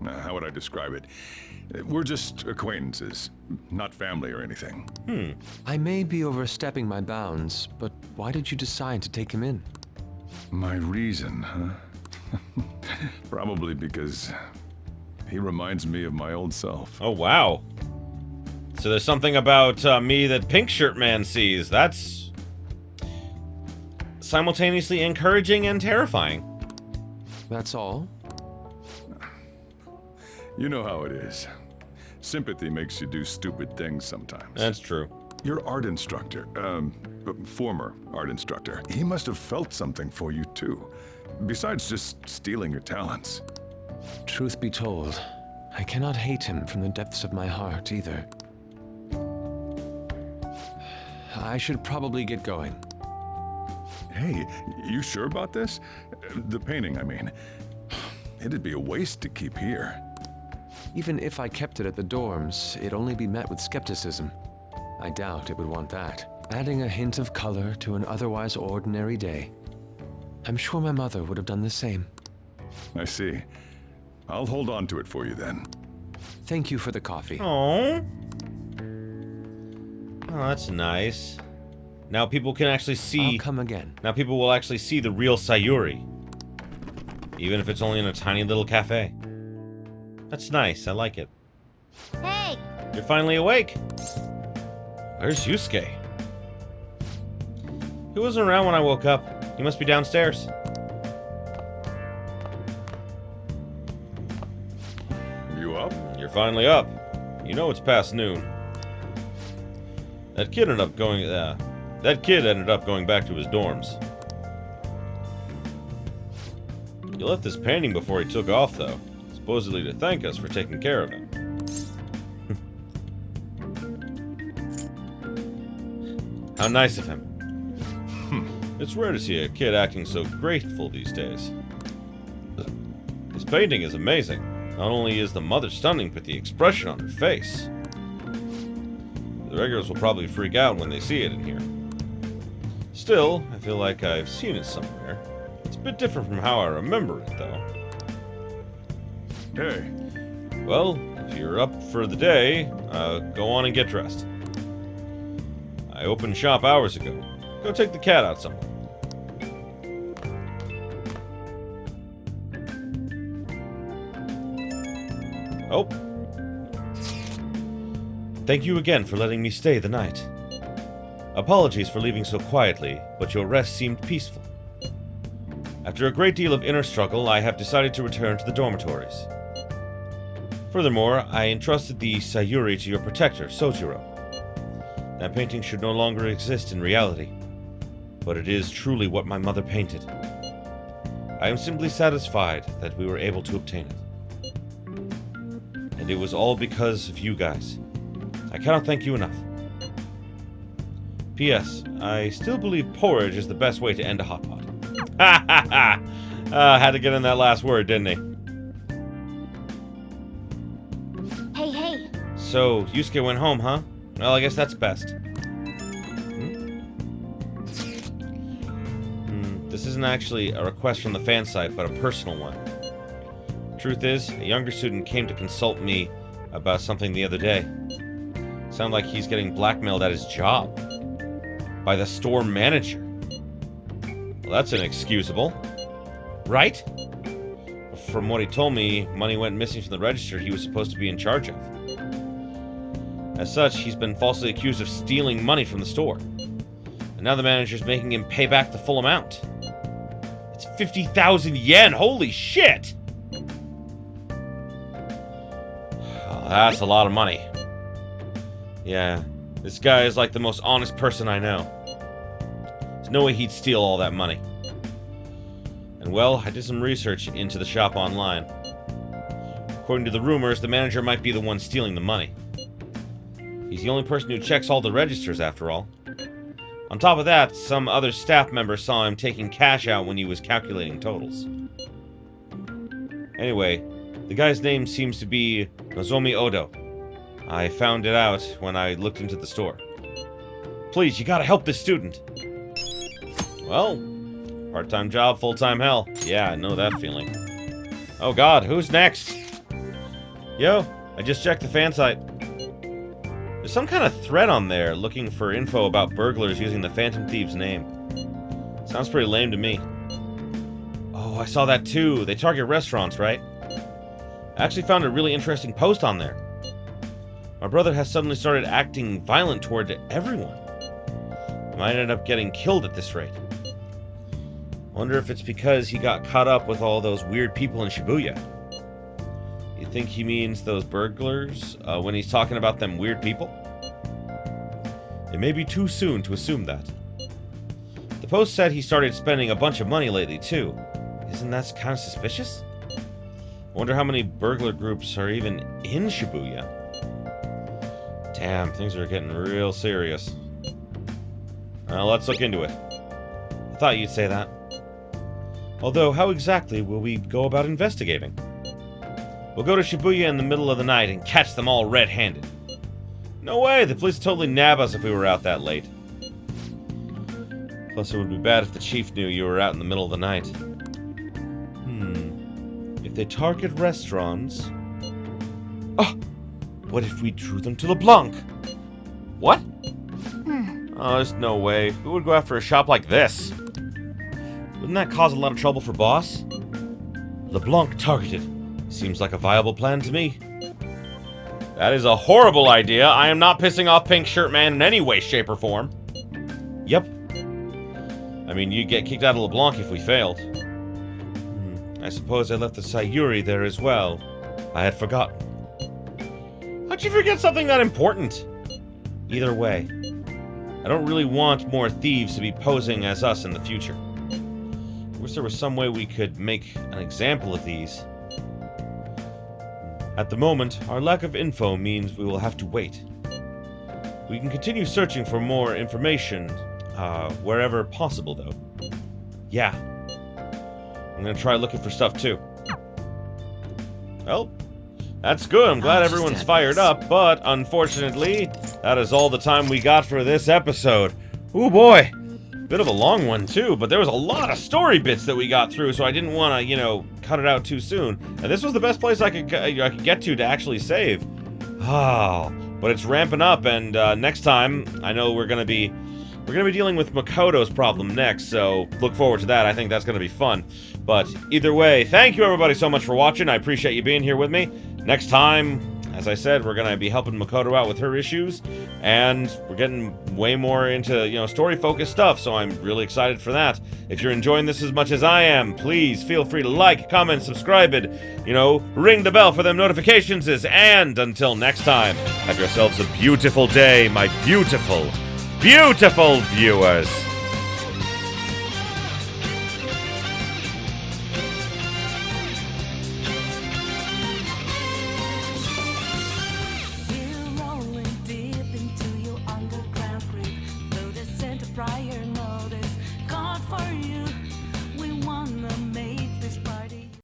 how would I describe it? We're just acquaintances, not family or anything. I may be overstepping my bounds, but why did you decide to take him in? My reason, huh? Probably because he reminds me of my old self. Oh, wow. So there's something about me that Pink Shirt Man sees. That's simultaneously encouraging and terrifying. That's all? You know how it is. Sympathy makes you do stupid things sometimes. That's true. Your art instructor, former art instructor, he must have felt something for you too. Besides just stealing your talents. Truth be told, I cannot hate him from the depths of my heart either. I should probably get going. Hey, you sure about this? The painting, I mean. It'd be a waste to keep here. Even if I kept it at the dorms, it'd only be met with skepticism. I doubt it would want that. Adding a hint of color to an otherwise ordinary day. I'm sure my mother would have done the same. I see. I'll hold on to it for you then. Thank you for the coffee. Oh, that's nice. Now people can actually see... I'll come again. Now people will actually see the real Sayuri. Even if it's only in a tiny little cafe. That's nice, I like it. Hey! You're finally awake. Where's Yusuke? He wasn't around when I woke up. He must be downstairs. You up? You're finally up. You know it's past noon. That kid ended up going back to his dorms. He left this painting before he took off, though. Supposedly to thank us for taking care of him. How nice of him. It's rare to see a kid acting so grateful these days. His painting is amazing. Not only is the mother stunning, but the expression on her face. The regulars will probably freak out when they see it in here. Still, I feel like I've seen it somewhere. It's a bit different from how I remember it, though. Hey. Well, if you're up for the day, go on and get dressed. I opened shop hours ago. Go take the cat out somewhere. Oh. Thank you again for letting me stay the night. Apologies for leaving so quietly, but your rest seemed peaceful. After a great deal of inner struggle, I have decided to return to the dormitories. Furthermore, I entrusted the Sayuri to your protector, Sojiro. That painting should no longer exist in reality, but it is truly what my mother painted. I am simply satisfied that we were able to obtain it. And it was all because of you guys. I cannot thank you enough. P.S. I still believe porridge is the best way to end a hot pot. Ha ha ha! Had to get in that last word, didn't he? Hey. So, Yusuke went home, huh? Well, I guess This isn't actually a request from the fan site, but a personal one. Truth is, a younger student came to consult me about something the other day. Sounds like he's getting blackmailed at his job. By the store manager. Well, that's inexcusable. Right? From what he told me, money went missing from the register he was supposed to be in charge of. As such, he's been falsely accused of stealing money from the store. And now the manager's making him pay back the full amount. It's 50,000 yen! Holy shit! Oh, that's a lot of money. Yeah, this guy is like the most honest person I know. There's no way he'd steal all that money. And well, I did some research into the shop online. According to the rumors, the manager might be the one stealing the money. He's the only person who checks all the registers, after all. On top of that, some other staff members saw him taking cash out when he was calculating totals. Anyway, the guy's name seems to be Nozomi Odo. I found it out when I looked into the store. Please, you gotta help this student. Well, part-time job, full-time hell. Yeah, I know that feeling. Oh god, who's next? Yo, I just checked the fan site. There's some kind of thread on there looking for info about burglars using the Phantom Thieves name. Sounds pretty lame to me. Oh, I saw that too. They target restaurants, right? I actually found a really interesting post on there. My brother has suddenly started acting violent toward everyone. He might end up getting killed at this rate. Wonder if it's because he got caught up with all those weird people in Shibuya. You think he means those burglars when he's talking about them weird people? It may be too soon to assume that. The post said he started spending a bunch of money lately too. Isn't that kind of suspicious? I wonder how many burglar groups are even in Shibuya. Damn, things are getting real serious. Well, let's look into it. I thought you'd say that. Although, how exactly will we go about investigating? We'll go to Shibuya in the middle of the night and catch them all red-handed. No way, the police would totally nab us if we were out that late. Plus, it would be bad if the chief knew you were out in the middle of the night. If they target restaurants... Oh! What if we drew them to LeBlanc? What? Oh, there's no way. Who would go after a shop like this? Wouldn't that cause a lot of trouble for boss? LeBlanc targeted. Seems like a viable plan to me. That is a horrible idea. I am not pissing off Pink Shirt Man in any way, shape, or form. Yep. I mean, you'd get kicked out of LeBlanc if we failed. I suppose I left the Sayuri there as well. I had forgotten. How'd you forget something that important? Either way, I don't really want more thieves to be posing as us in the future. I wish there was some way we could make an example of these. At the moment, our lack of info means we will have to wait. We can continue searching for more information, wherever possible, though. Yeah. I'm gonna try looking for stuff, too. Well, that's good. I'm glad everyone's fired up, but unfortunately, that is all the time we got for this episode. Ooh, boy. Bit of a long one, too, but there was a lot of story bits that we got through, so I didn't want to, you know, cut it out too soon. And this was the best place I could get to actually save. Oh, but it's ramping up, and next time, I know we're gonna be dealing with Makoto's problem next, so look forward to that. I think that's gonna be fun. But either way, thank you everybody so much for watching. I appreciate you being here with me. Next time, as I said, we're gonna be helping Makoto out with her issues, and we're getting way more into, you know, story-focused stuff, so I'm really excited for that. If you're enjoying this as much as I am, please feel free to like, comment, subscribe, and, you know, ring the bell for them notifications, and until next time, have yourselves a beautiful day, my beautiful, beautiful viewers.